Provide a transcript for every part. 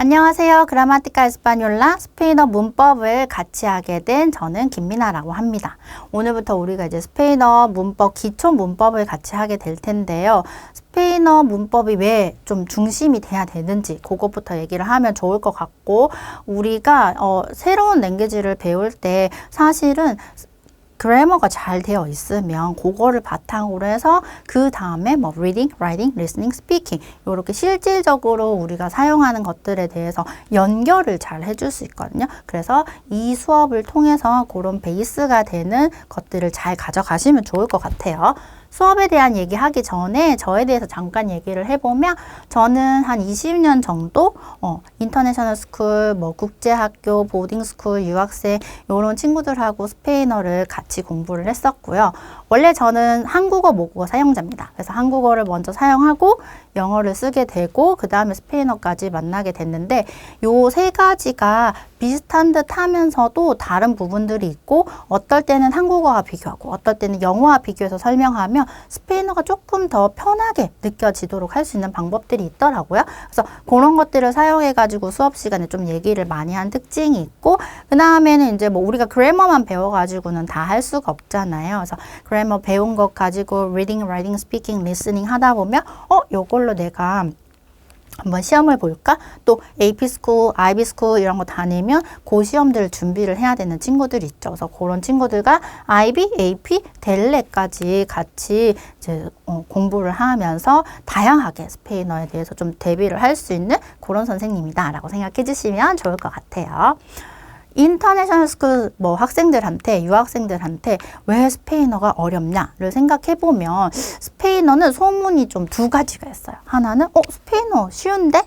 안녕하세요. 그라마티카 에스파뇰라 스페인어 문법을 같이 하게 된 저는 김미나라고 합니다. 오늘부터 우리가 이제 스페인어 문법, 기초 문법을 같이 하게 될 텐데요. 스페인어 문법이 왜 좀 중심이 돼야 되는지 그것부터 얘기를 하면 좋을 것 같고, 우리가 새로운 랭귀지를 배울 때 사실은 그래머가 잘 되어 있으면 그거를 바탕으로 해서 그 다음에 뭐 reading, writing, listening, speaking 이렇게 실질적으로 우리가 사용하는 것들에 대해서 연결을 잘 해줄 수 있거든요. 그래서 이 수업을 통해서 그런 베이스가 되는 것들을 잘 가져가시면 좋을 것 같아요. 수업에 대한 얘기하기 전에 저에 대해서 잠깐 얘기를 해보면, 저는 한 20년 정도 인터내셔널 스쿨, 뭐 국제학교, 보딩스쿨, 유학생 이런 친구들하고 스페인어를 같이 공부를 했었고요. 원래 저는 한국어, 모국어 사용자입니다. 그래서 한국어를 먼저 사용하고 영어를 쓰게 되고 그 다음에 스페인어까지 만나게 됐는데, 요 세 가지가 비슷한 듯 하면서도 다른 부분들이 있고, 어떨 때는 한국어와 비교하고 어떨 때는 영어와 비교해서 설명하면 스페인어가 조금 더 편하게 느껴지도록 할 수 있는 방법들이 있더라고요. 그래서 그런 것들을 사용해 가지고 수업 시간에 좀 얘기를 많이 한 특징이 있고, 그 다음에는 이제 뭐 우리가 그래머만 배워 가지고는 다 할 수가 없잖아요. 그래서 그래머 배운 것 가지고 reading, writing, speaking, listening 하다 보면 요걸로 내가 한번 시험을 볼까? 또 AP 스쿨, IB 스쿨 이런 거 다니면 그 시험들을 준비를 해야 되는 친구들이 있죠. 그래서 그런 친구들과 IB, AP, 델레까지 같이 이제 공부를 하면서 다양하게 스페인어에 대해서 좀 대비를 할 수 있는 그런 선생님이다라고 생각해 주시면 좋을 것 같아요. 인터내셔널 스쿨 뭐 학생들한테, 유학생들한테 왜 스페인어가 어렵냐를 생각해 보면, 스페인어는 소문이 좀 두 가지가 있어요. 하나는 스페인어 쉬운데?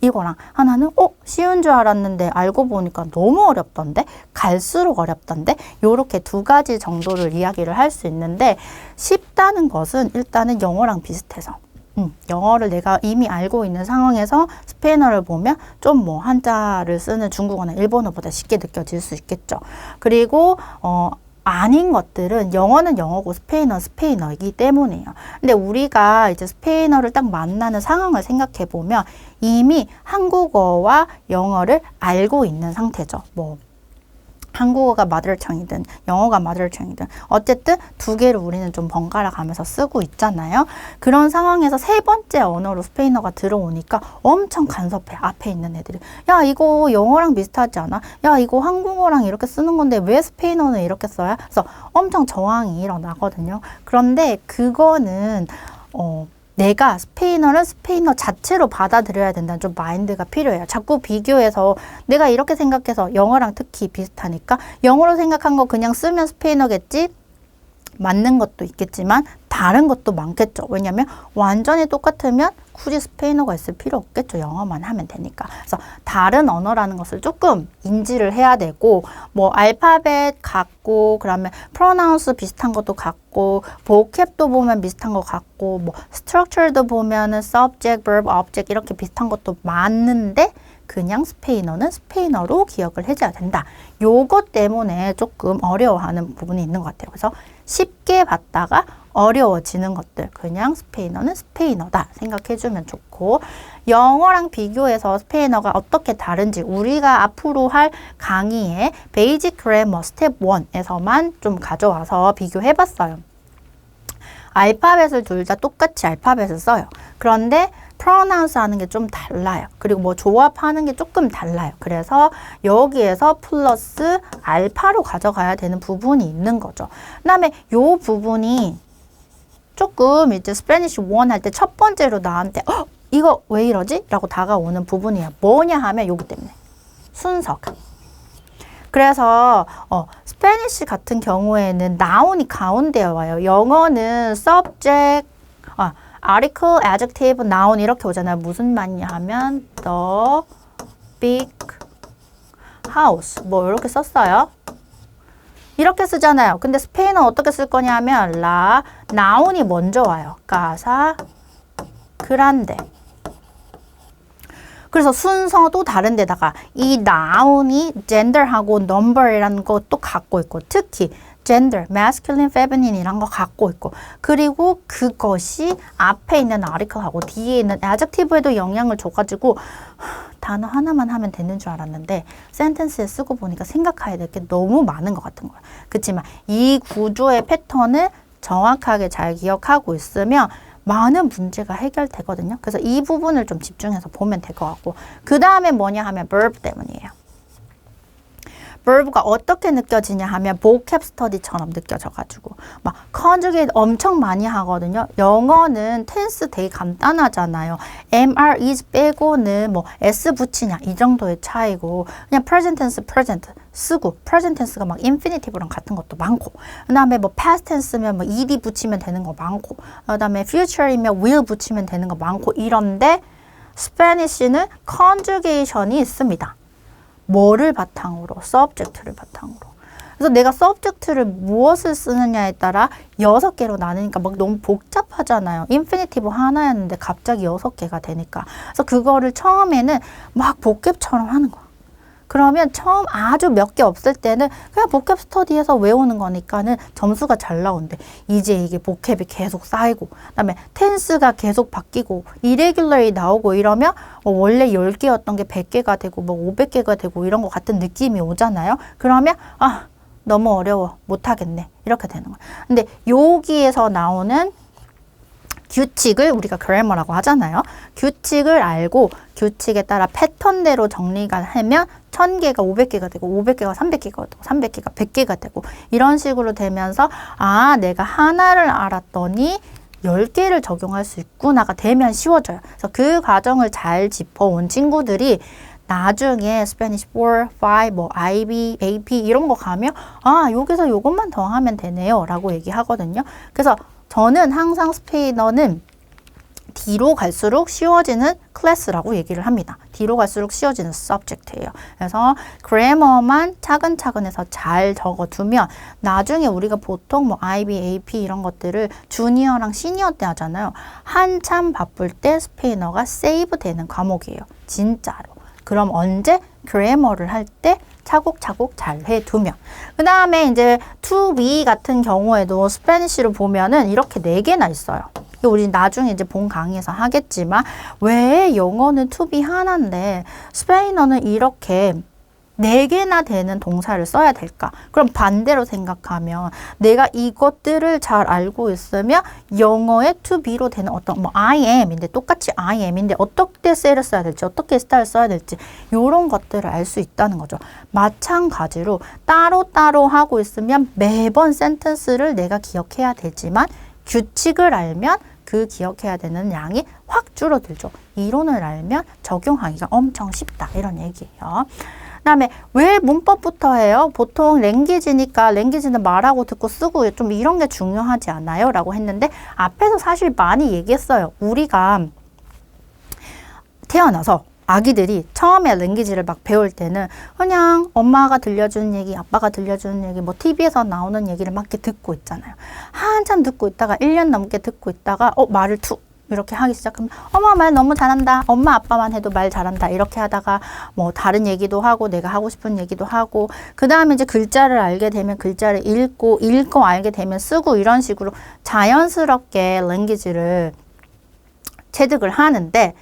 이거랑 하나는 쉬운 줄 알았는데 알고 보니까 너무 어렵던데? 갈수록 어렵던데? 요렇게 두 가지 정도를 이야기를 할 수 있는데, 쉽다는 것은 일단은 영어랑 비슷해서 영어를 내가 이미 알고 있는 상황에서 스페인어를 보면 좀 뭐 한자를 쓰는 중국어나 일본어보다 쉽게 느껴질 수 있겠죠. 그리고 아닌 것들은 영어는 영어고 스페인어는 스페인어이기 때문이에요. 근데 우리가 이제 스페인어를 딱 만나는 상황을 생각해 보면 이미 한국어와 영어를 알고 있는 상태죠. 뭐 한국어가 마더텅이든 영어가 마더텅이든 어쨌든 두 개를 우리는 좀 번갈아 가면서 쓰고 있잖아요. 그런 상황에서 세 번째 언어로 스페인어가 들어오니까 엄청 간섭해. 앞에 있는 애들이 야, 이거 영어랑 비슷하지 않아? 야, 이거 한국어랑 이렇게 쓰는 건데 왜 스페인어는 이렇게 써야? 그래서 엄청 저항이 일어나거든요. 그런데 그거는 내가 스페인어를 스페인어 자체로 받아들여야 된다는 좀 마인드가 필요해요. 자꾸 비교해서 내가 이렇게 생각해서, 영어랑 특히 비슷하니까 영어로 생각한 거 그냥 쓰면 스페인어겠지? 맞는 것도 있겠지만 다른 것도 많겠죠. 왜냐하면 완전히 똑같으면 굳이 스페인어가 있을 필요 없겠죠. 영어만 하면 되니까. 그래서 다른 언어라는 것을 조금 인지를 해야 되고, 뭐 알파벳 같고, 그다음에 프로나운스 비슷한 것도 같고, 보캡도 보면 비슷한 것 같고, 뭐 스트럭처도 보면은 subject, verb, object 이렇게 비슷한 것도 많은데, 그냥 스페인어는 스페인어로 기억을 해줘야 된다. 요것 때문에 조금 어려워하는 부분이 있는 것 같아요. 그래서 쉽게 봤다가 어려워지는 것들, 그냥 스페인어는 스페인어다 생각해주면 좋고, 영어랑 비교해서 스페인어가 어떻게 다른지 우리가 앞으로 할 강의에 베이직 그래머 스텝 1에서만 좀 가져와서 비교해봤어요. 알파벳을 둘 다 똑같이 알파벳을 써요. 그런데 프로나운스 하는 게 좀 달라요. 그리고 뭐 조합하는 게 조금 달라요. 그래서 여기에서 플러스 알파로 가져가야 되는 부분이 있는 거죠. 그 다음에 요 부분이 조금 이제 스페니쉬 1 할 때 첫 번째로 나한테 이거 왜 이러지? 라고 다가오는 부분이에요. 뭐냐 하면 요거 때문에. 순서가. 그래서 스페니쉬 같은 경우에는 나운이 가운데에 와요. 영어는 subject, article, adjective, noun 이렇게 오잖아요. 무슨 말이냐 하면 the big house 뭐 이렇게 썼어요. 이렇게 쓰잖아요. 근데 스페인어 어떻게 쓸 거냐 하면 noun이 먼저 와요. casa, grande. 그래서 순서도 다른 데다가 이 noun이 gender하고 number이라는 것도 갖고 있고, 특히 gender, masculine, feminine 이란 거 갖고 있고, 그리고 그것이 앞에 있는 article하고 뒤에 있는 adjective에도 영향을 줘가지고 단어 하나만 하면 되는 줄 알았는데 센텐스에 쓰고 보니까 생각해야 될 게 너무 많은 것 같은 거야. 그렇지만 이 구조의 패턴을 정확하게 잘 기억하고 있으면 많은 문제가 해결되거든요. 그래서 이 부분을 좀 집중해서 보면 될 것 같고, 그 다음에 뭐냐 하면 verb 때문이에요. verb가 어떻게 느껴지냐 하면 vocab study처럼 느껴져가지고 막 conjugate 엄청 많이 하거든요. 영어는 tense 되게 간단하잖아요. am, are, is 빼고는 뭐 s 붙이냐 이 정도의 차이고, 그냥 present tense, present 쓰고 present tense가 막 infinitive랑 같은 것도 많고, 그 다음에 뭐 past tense면 뭐 ed 붙이면 되는 거 많고, 그 다음에 future이면 will 붙이면 되는 거 많고 이런데 스페니쉬는 conjugation이 있습니다. 뭐를 바탕으로? subject를 바탕으로. 그래서 내가 subject를 무엇을 쓰느냐에 따라 6개로 나누니까 막 너무 복잡하잖아요. 인피니티브 하나였는데 갑자기 6개가 되니까. 그래서 그거를 처음에는 막 복습처럼 하는 거야. 그러면 처음 아주 몇 개 없을 때는 그냥 복습 스터디에서 외우는 거니까는 점수가 잘 나온대. 이제 이게 복습이 계속 쌓이고, 그다음에 텐스가 계속 바뀌고, irregular이 나오고 이러면 원래 10개였던 게 100개가 되고 뭐 500개가 되고 이런 거 같은 느낌이 오잖아요. 그러면 너무 어려워. 못하겠네. 이렇게 되는 거야. 근데 여기에서 나오는 규칙을 우리가 그래머라고 하잖아요. 규칙을 알고 규칙에 따라 패턴대로 정리가 하면 1000개가 500개가 되고 500개가 300개가 되고 300개가 100개가 되고 이런 식으로 되면서 내가 하나를 알았더니 10개를 적용할 수 있구나가 되면 쉬워져요. 그래서 그 과정을 잘 짚어온 친구들이 나중에 스페니쉬 4, 5, 뭐 IB, AP 이런 거 가면 여기서 요것만 더 하면 되네요 라고 얘기하거든요. 그래서 저는 항상 스페인어는 뒤로 갈수록 쉬워지는 클래스라고 얘기를 합니다. 뒤로 갈수록 쉬워지는 subject예요. 그래서 그래머만 차근차근 해서 잘 적어두면 나중에 우리가 보통 뭐 IB, AP 이런 것들을 주니어랑 시니어 때 하잖아요. 한참 바쁠 때 스페인어가 세이브 되는 과목이에요. 진짜로. 그럼 언제? 그래머를 할 때 차곡차곡 잘 해두면. 그 다음에 이제 to be 같은 경우에도 스페니쉬로 보면은 이렇게 4개나 있어요. 우리 나중에 이제 본 강의에서 하겠지만 왜 영어는 to be 하나인데 스페인어는 이렇게 4개나 되는 동사를 써야 될까? 그럼 반대로 생각하면 내가 이것들을 잘 알고 있으면 영어의 to be로 되는 어떤 뭐 I am인데 똑같이 I am인데 어떻게 셀을 써야 될지 어떻게 스타일을 써야 될지 이런 것들을 알 수 있다는 거죠. 마찬가지로 따로따로 하고 있으면 매번 센텐스를 내가 기억해야 되지만 규칙을 알면 그 기억해야 되는 양이 확 줄어들죠. 이론을 알면 적용하기가 엄청 쉽다. 이런 얘기예요. 그 다음에 왜 문법부터 해요? 보통 랭귀지니까 랭귀지는 말하고 듣고 쓰고 좀 이런 게 중요하지 않아요? 라고 했는데 앞에서 사실 많이 얘기했어요. 우리가 태어나서 아기들이 처음에 랭귀지를 막 배울 때는 그냥 엄마가 들려주는 얘기, 아빠가 들려주는 얘기, 뭐 TV에서 나오는 얘기를 막 이렇게 듣고 있잖아요. 한참 듣고 있다가 1년 넘게 듣고 있다가 말을 툭 이렇게 하기 시작하면 엄마 말 너무 잘한다. 엄마 아빠만 해도 말 잘한다. 이렇게 하다가 뭐 다른 얘기도 하고 내가 하고 싶은 얘기도 하고 그 다음에 이제 글자를 알게 되면 글자를 읽고 알게 되면 쓰고 이런 식으로 자연스럽게 랭귀지를 체득을 하는데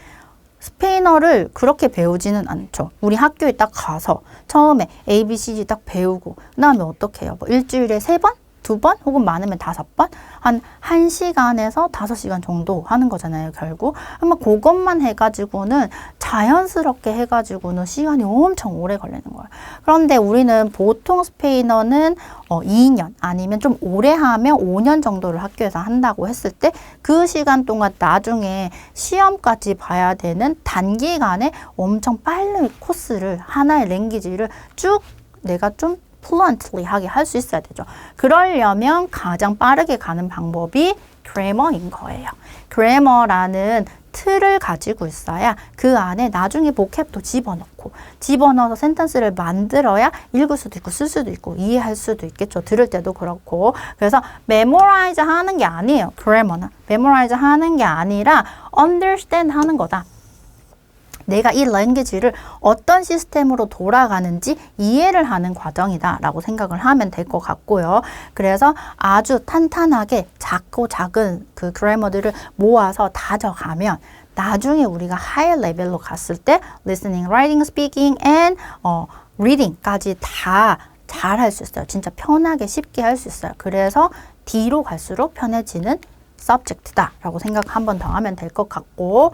스페인어를 그렇게 배우지는 않죠. 우리 학교에 딱 가서 처음에 A, B, C, D 딱 배우고 그 다음에 어떻게 해요? 뭐 일주일에 3번? 2번? 혹은 많으면 5번? 한 1시간에서 5시간 정도 하는 거잖아요, 결국. 아마 그것만 해가지고는 자연스럽게 해가지고는 시간이 엄청 오래 걸리는 거예요. 그런데 우리는 보통 스페인어는 2년 아니면 좀 오래 하면 5년 정도를 학교에서 한다고 했을 때 그 시간 동안 나중에 시험까지 봐야 되는 단기간에 엄청 빠른 코스를 하나의 랭귀지를 쭉 내가 좀 fluently 하게 할 수 있어야 되죠. 그러려면 가장 빠르게 가는 방법이 그래머인 거예요. 그래머라는 틀을 가지고 있어야 그 안에 나중에 보캡도 집어넣어서 센텐스를 만들어야 읽을 수도 있고 쓸 수도 있고 이해할 수도 있겠죠. 들을 때도 그렇고. 그래서 메모라이즈 하는 게 아니에요. 그래머는 메모라이즈 하는 게 아니라 understand 하는 거다. 내가 이 랭귀지를 어떤 시스템으로 돌아가는지 이해를 하는 과정이다 라고 생각을 하면 될 것 같고요. 그래서 아주 탄탄하게 작고 작은 그 그래머들을 모아서 다져가면 나중에 우리가 higher 레벨로 갔을 때 listening, writing, speaking, and reading까지 다 잘 할 수 있어요. 진짜 편하게 쉽게 할 수 있어요. 그래서 D로 갈수록 편해지는 subject다 라고 생각 한 번 더 하면 될 것 같고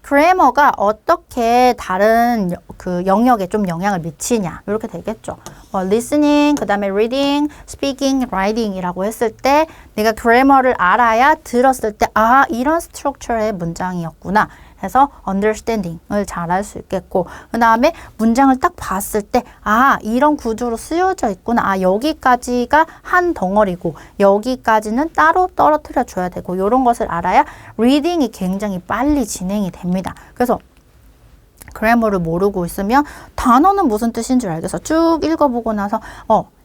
그래머가 어떻게 다른 그 영역에 좀 영향을 미치냐 이렇게 되겠죠. listening, 그 다음에 reading, speaking, writing이라고 했을 때 내가 그래머를 알아야 들었을 때 이런 스트럭처의 문장이었구나 해서 understanding을 잘 할 수 있겠고 그 다음에 문장을 딱 봤을 때 이런 구조로 쓰여져 있구나. 여기까지가 한 덩어리고 여기까지는 따로 떨어뜨려 줘야 되고 이런 것을 알아야 리딩이 굉장히 빨리 진행이 됩니다. 그래서 그래머를 모르고 있으면 단어는 무슨 뜻인 줄 알겠어. 쭉 읽어보고 나서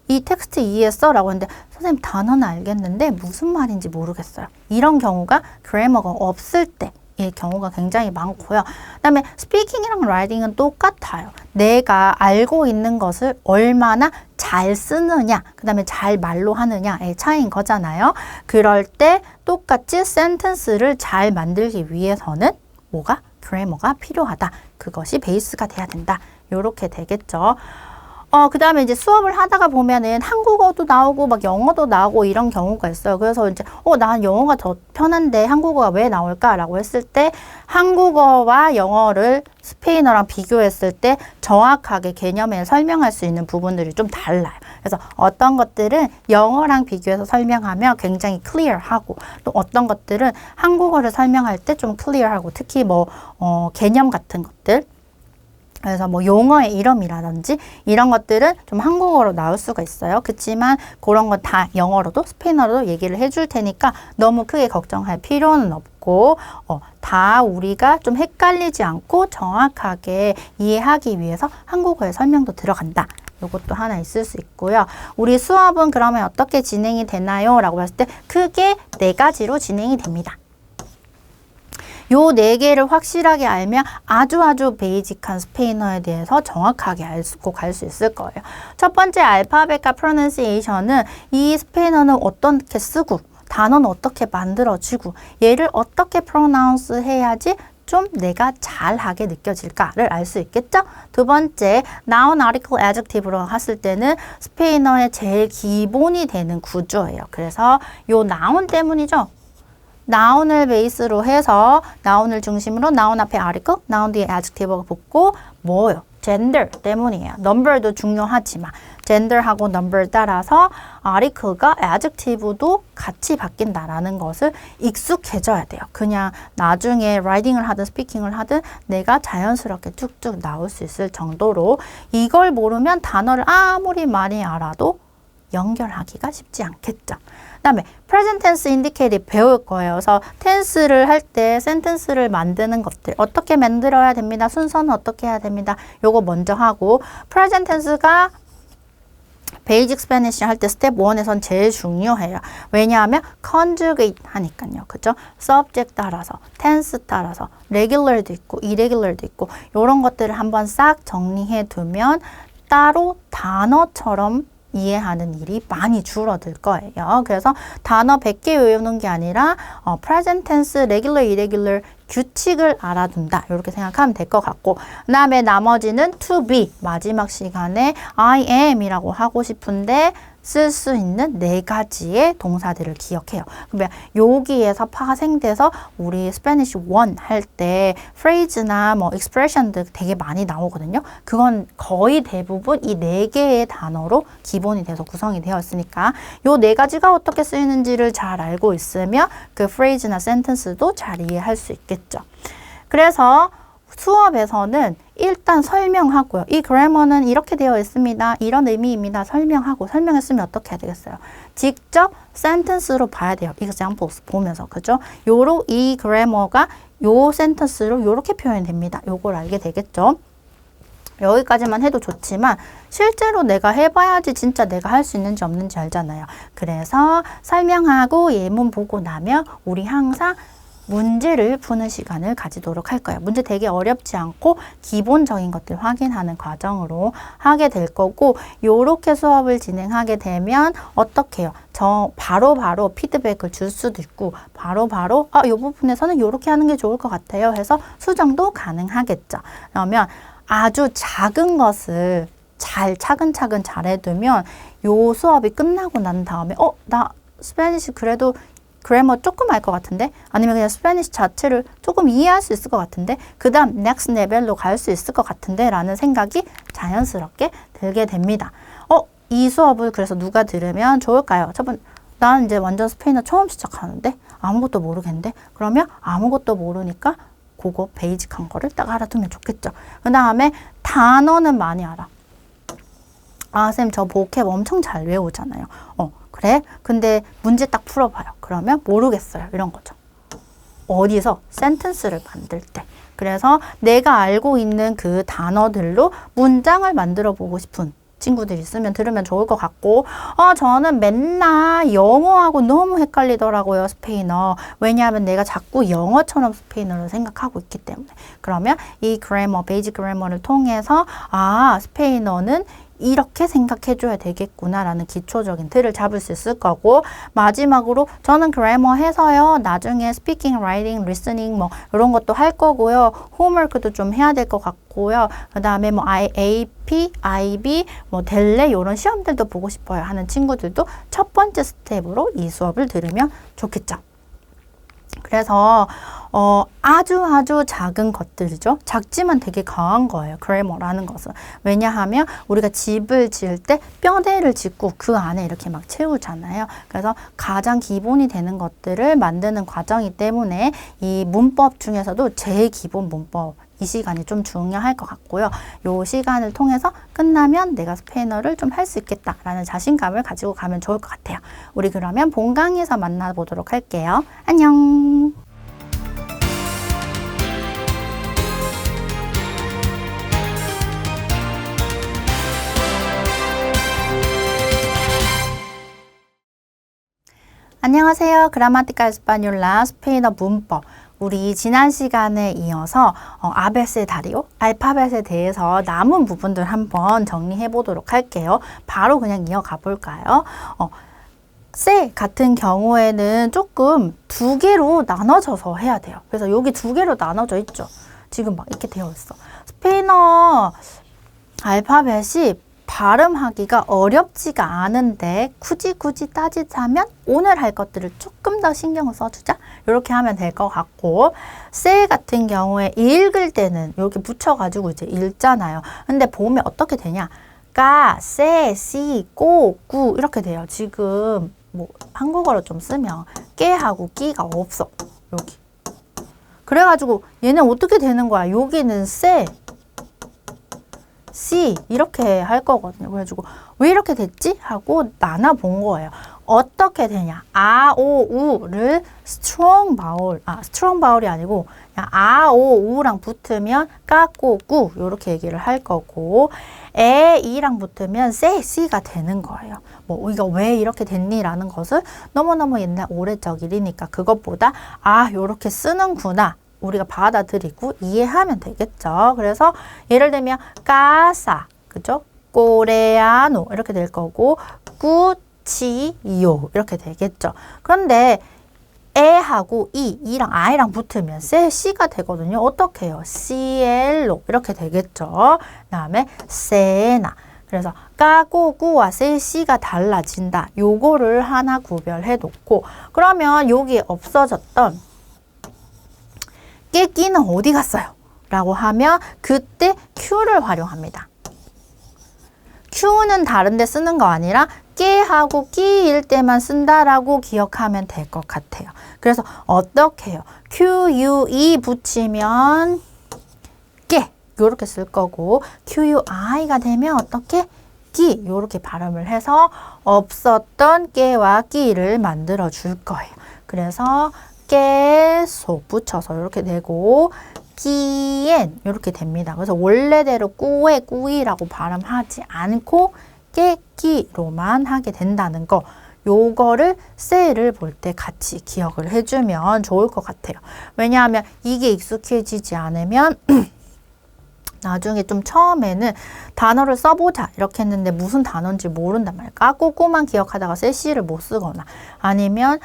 이 텍스트 이해했어? 라고 했는데 선생님 단어는 알겠는데 무슨 말인지 모르겠어요. 이런 경우가 그래머가 없을 때 이 경우가 굉장히 많고요. 그 다음에 스피킹이랑 라이팅은 똑같아요. 내가 알고 있는 것을 얼마나 잘 쓰느냐, 그 다음에 잘 말로 하느냐의 차이인 거잖아요. 그럴 때 똑같이 센텐스를 잘 만들기 위해서는 뭐가? 그래머가 필요하다. 그것이 베이스가 돼야 된다. 요렇게 되겠죠. 그 다음에 이제 수업을 하다가 보면은 한국어도 나오고 막 영어도 나오고 이런 경우가 있어요. 그래서 이제 난 영어가 더 편한데 한국어가 왜 나올까라고 했을 때 한국어와 영어를 스페인어랑 비교했을 때 정확하게 개념을 설명할 수 있는 부분들이 좀 달라요. 그래서 어떤 것들은 영어랑 비교해서 설명하면 굉장히 클리어하고 또 어떤 것들은 한국어를 설명할 때 좀 클리어하고 특히 개념 같은 것들 그래서 용어의 이름이라든지 이런 것들은 좀 한국어로 나올 수가 있어요. 그렇지만 그런 건 다 영어로도 스페인어로도 얘기를 해줄 테니까 너무 크게 걱정할 필요는 없고 다 우리가 좀 헷갈리지 않고 정확하게 이해하기 위해서 한국어의 설명도 들어간다. 이것도 하나 있을 수 있고요. 우리 수업은 그러면 어떻게 진행이 되나요? 라고 했을 때 크게 4가지로 진행이 됩니다. 요 4개를 확실하게 알면 아주 베이직한 스페인어에 대해서 정확하게 알고 갈 수 있을 거예요. 첫 번째 알파벳과 pronunciation은 이 스페인어는 어떻게 쓰고 단어는 어떻게 만들어지고 얘를 어떻게 pronounce 해야지 좀 내가 잘하게 느껴질까를 알 수 있겠죠? 두 번째, noun, article, adjective로 했을 때는 스페인어의 제일 기본이 되는 구조예요. 그래서 요 noun 때문이죠. noun을 베이스로 해서 noun을 중심으로 noun 앞에 article, noun 뒤에 adjective가 붙고 뭐요? gender 때문이에요. number도 중요하지만 gender하고 number 따라서 article가 adjective도 같이 바뀐다라는 것을 익숙해져야 돼요. 그냥 나중에 writing을 하든 speaking을 하든 내가 자연스럽게 쭉 나올 수 있을 정도로 이걸 모르면 단어를 아무리 많이 알아도 연결하기가 쉽지 않겠죠. 그 다음에 present tense indicative 배울 거예요. 그래서 tense를 할 때 sentence를 만드는 것들 어떻게 만들어야 됩니다. 순서는 어떻게 해야 됩니다. 요거 먼저 하고 present tense가 베이직 스페니쉬 할 때 스텝 1에선 제일 중요해요. 왜냐하면 conjugate 하니까요. 그죠? subject 따라서, tense 따라서 regular도 있고 irregular도 있고 요런 것들을 한번 싹 정리해 두면 따로 단어처럼 이해하는 일이 많이 줄어들 거예요. 그래서 단어 100개 외우는 게 아니라 present tense, regular, irregular 규칙을 알아둔다. 이렇게 생각하면 될 것 같고 그 다음에 나머지는 to be 마지막 시간에 I am 이라고 하고 싶은데 쓸 수 있는 4가지의 동사들을 기억해요. 그러면 여기에서 파생돼서 우리 스페니쉬 1 할 때 phrase나 expression들 되게 많이 나오거든요. 그건 거의 대부분 이 4개의 단어로 기본이 돼서 구성이 되어 있으니까 요 4가지가 어떻게 쓰이는지를 잘 알고 있으면 그 phrase나 sentence도 잘 이해할 수 있겠죠. 그래서 수업에서는 일단 설명하고요. 이 그래머는 이렇게 되어 있습니다. 이런 의미입니다. 설명하고 설명했으면 어떻게 해야 되겠어요? 직접 센텐스로 봐야 돼요. examples 보면서. 그죠? 이 그래머가 요 센텐스로 요렇게 표현됩니다. 요걸 알게 되겠죠? 여기까지만 해도 좋지만 실제로 내가 해봐야지 진짜 내가 할 수 있는지 없는지 알잖아요. 그래서 설명하고 예문 보고 나면 우리 항상 문제를 푸는 시간을 가지도록 할 거예요. 문제 되게 어렵지 않고 기본적인 것들 확인하는 과정으로 하게 될 거고, 요렇게 수업을 진행하게 되면 어떻게 해요? 바로바로 피드백을 줄 수도 있고, 바로바로 이 부분에서는 요렇게 하는 게 좋을 것 같아요 해서 수정도 가능하겠죠. 그러면 아주 작은 것을 차근차근 잘 해두면 요 수업이 끝나고 난 다음에 나 스페니쉬 그래도 그래머 조금 알 것 같은데, 아니면 그냥 스페니쉬 자체를 조금 이해할 수 있을 것 같은데, 그 다음 넥스트 레벨로 갈 수 있을 것 같은데 라는 생각이 자연스럽게 들게 됩니다. 이 수업을 그래서 누가 들으면 좋을까요? 나는 이제 완전 스페인어 처음 시작하는데 아무것도 모르겠는데, 그러면 아무것도 모르니까 그거 베이직한 거를 딱 알아두면 좋겠죠. 그 다음에 단어는 많이 알아. 쌤, 저 보캡 엄청 잘 외우잖아요. 그래? 근데 문제 딱 풀어봐요. 그러면 모르겠어요. 이런 거죠. 어디서? 센텐스를 만들 때. 그래서 내가 알고 있는 그 단어들로 문장을 만들어 보고 싶은 친구들 있으면 들으면 좋을 것 같고, 저는 맨날 영어하고 너무 헷갈리더라고요, 스페인어. 왜냐하면 내가 자꾸 영어처럼 스페인어를 생각하고 있기 때문에. 그러면 이 그래머, 베이직 그래머를 통해서 스페인어는 이렇게 생각해줘야 되겠구나라는 기초적인 틀을 잡을 수 있을 거고, 마지막으로 저는 그래머 해서요, 나중에 스피킹, 라이팅, 리스닝 이런 것도 할 거고요. 홈워크도 좀 해야 될 것 같고요. 그 다음에 AP, IB, 델레 이런 시험들도 보고 싶어요 하는 친구들도 첫 번째 스텝으로 이 수업을 들으면 좋겠죠. 그래서 아주 작은 것들이죠. 작지만 되게 강한 거예요. 그래머라는 것은. 왜냐하면 우리가 집을 지을 때 뼈대를 짓고 그 안에 이렇게 막 채우잖아요. 그래서 가장 기본이 되는 것들을 만드는 과정이기 때문에 이 문법 중에서도 제일 기본 문법, 이 시간이 좀 중요할 것 같고요. 이 시간을 통해서 끝나면 내가 스페인어를 좀 할 수 있겠다라는 자신감을 가지고 가면 좋을 것 같아요. 우리 그러면 본 강의에서 만나보도록 할게요. 안녕! 안녕하세요. 그라마티카 에스파뇰라 스페인어 문법. 우리 지난 시간에 이어서 아베세다리오, 알파벳에 대해서 남은 부분들 한번 정리해 보도록 할게요. 바로 그냥 이어가 볼까요? 세 같은 경우에는 조금 두 개로 나눠져서 해야 돼요. 그래서 여기 두 개로 나눠져 있죠. 지금 막 이렇게 되어 있어. 스페인어 알파벳이 발음하기가 어렵지가 않은데 굳이 따지자면 오늘 할 것들을 조금 더 신경을 써주자. 이렇게 하면 될 것 같고, 세 같은 경우에 읽을 때는 이렇게 붙여가지고 이제 읽잖아요. 근데 보면 어떻게 되냐? 까, 세, 시, 꼬, 꾸 이렇게 돼요. 지금 한국어로 좀 쓰면 깨하고 끼가 없어. 여기. 그래가지고 얘는 어떻게 되는 거야? 여기는 세, C 이렇게 할 거거든요. 그래가지고 왜 이렇게 됐지? 하고 나눠본 거예요. 어떻게 되냐? 아, 오, 우를 strong vowel, strong vowel이 아니고 그냥 아, 오, 우랑 붙으면 까, 꼬, 꾸 이렇게 얘기를 할 거고, 에, 이랑 붙으면 세, 씨가 되는 거예요. 이거 왜 이렇게 됐니? 라는 것을 너무너무 옛날 오래적 일이니까 그것보다 요렇게 쓰는구나. 우리가 받아들이고 이해하면 되겠죠. 그래서 예를 들면 까사, 그죠? 코레아노 이렇게 될 거고, 꾸치요 이렇게 되겠죠. 그런데 에하고 이랑 아이랑 붙으면 씨가 되거든요. 어떻게 해요? 시엘로 이렇게 되겠죠. 그 다음에 세나. 그래서 까고구와 씨가 달라진다. 요거를 하나 구별해 놓고, 그러면 여기에 없어졌던 깨끼는 어디 갔어요? 라고 하면 그때 Q를 활용합니다. Q는 다른 데 쓰는 거 아니라 깨하고 끼일 때만 쓴다라고 기억하면 될 것 같아요. 그래서 어떻게 해요? Q, U, E 붙이면 깨 요렇게 쓸 거고, Q, U, I가 되면 어떻게? 끼 요렇게 발음을 해서 없었던 깨와 끼를 만들어 줄 거예요. 그래서 계속 붙여서 이렇게 되고, 끼엔 이렇게 됩니다. 그래서 원래대로 꾸에 꾸이라고 발음하지 않고 깨끼로만 하게 된다는 거, 요거를 셀을 볼 때 같이 기억을 해주면 좋을 것 같아요. 왜냐하면 이게 익숙해지지 않으면 나중에 좀 처음에는 단어를 써보자 이렇게 했는데 무슨 단어인지 모른단 말이야. 까꼬꼬만 기억하다가 셀씨를 못 쓰거나 아니면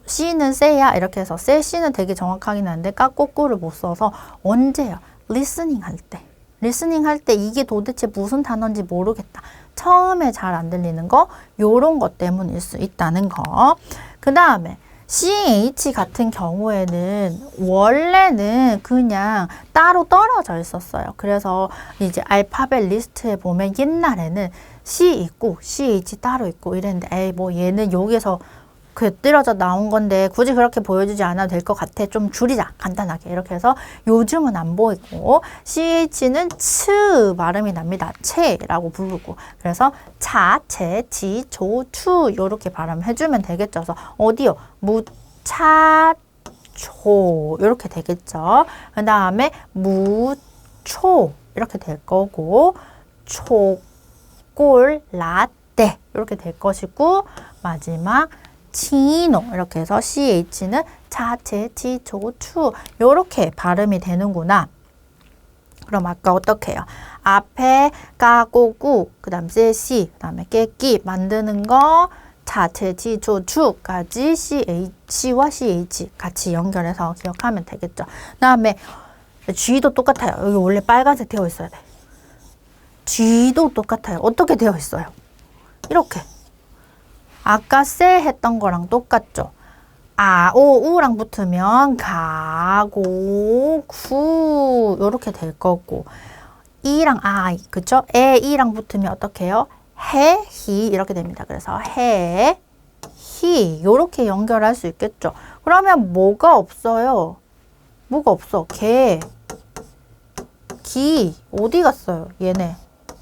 C는 쎄야 이렇게 해서 쎄 C는 되게 정확하긴 한데 까꼬꼬를 못 써서 언제요? 리스닝 할 때. 리스닝 할 때 이게 도대체 무슨 단어인지 모르겠다. 처음에 잘 안 들리는 거 요런 것 때문일 수 있다는 거. 그 다음에 CH 같은 경우에는 원래는 그냥 따로 떨어져 있었어요. 그래서 이제 알파벳 리스트에 보면 옛날에는 C 있고 CH 따로 있고 이랬는데 에이 뭐 얘는 여기에서 곁들여져 나온 건데 굳이 그렇게 보여주지 않아도 될 것 같아. 좀 줄이자. 간단하게. 이렇게 해서 요즘은 안 보이고 CH는 츠 발음이 납니다. 체라고 부르고 그래서 차, 체, 지, 조, 추 요렇게 발음해주면 되겠죠. 그래서 어디요? 무, 차, 초 요렇게 되겠죠. 그 다음에 무, 초 이렇게 될 거고 초골, 라떼 이렇게 될 것이고 마지막 치노 이렇게 해서 CH는 차체, 치, 조, 추 이렇게 발음이 되는구나. 그럼 아까 어떻게 해요? 앞에 까꼬꾸, 그 다음 쎄시, 그 다음에 깨끼 만드는 거 차체, 치, 조, 추까지 CH와 CH 같이 연결해서 기억하면 되겠죠. 그 다음에 G도 똑같아요. 여기 원래 빨간색 되어 있어야 돼. G도 똑같아요. 어떻게 되어 있어요? 이렇게. 아까 쎄 했던 거랑 똑같죠. 아, 오, 우랑 붙으면 가고, 구 요렇게 될 거고 이랑 아, 그쵸? 에, 이랑 붙으면 어떻게 해요? 해, 히 이렇게 됩니다. 그래서 해, 히 요렇게 연결할 수 있겠죠. 그러면 뭐가 없어요? 뭐가 없어? 개, 기 어디 갔어요?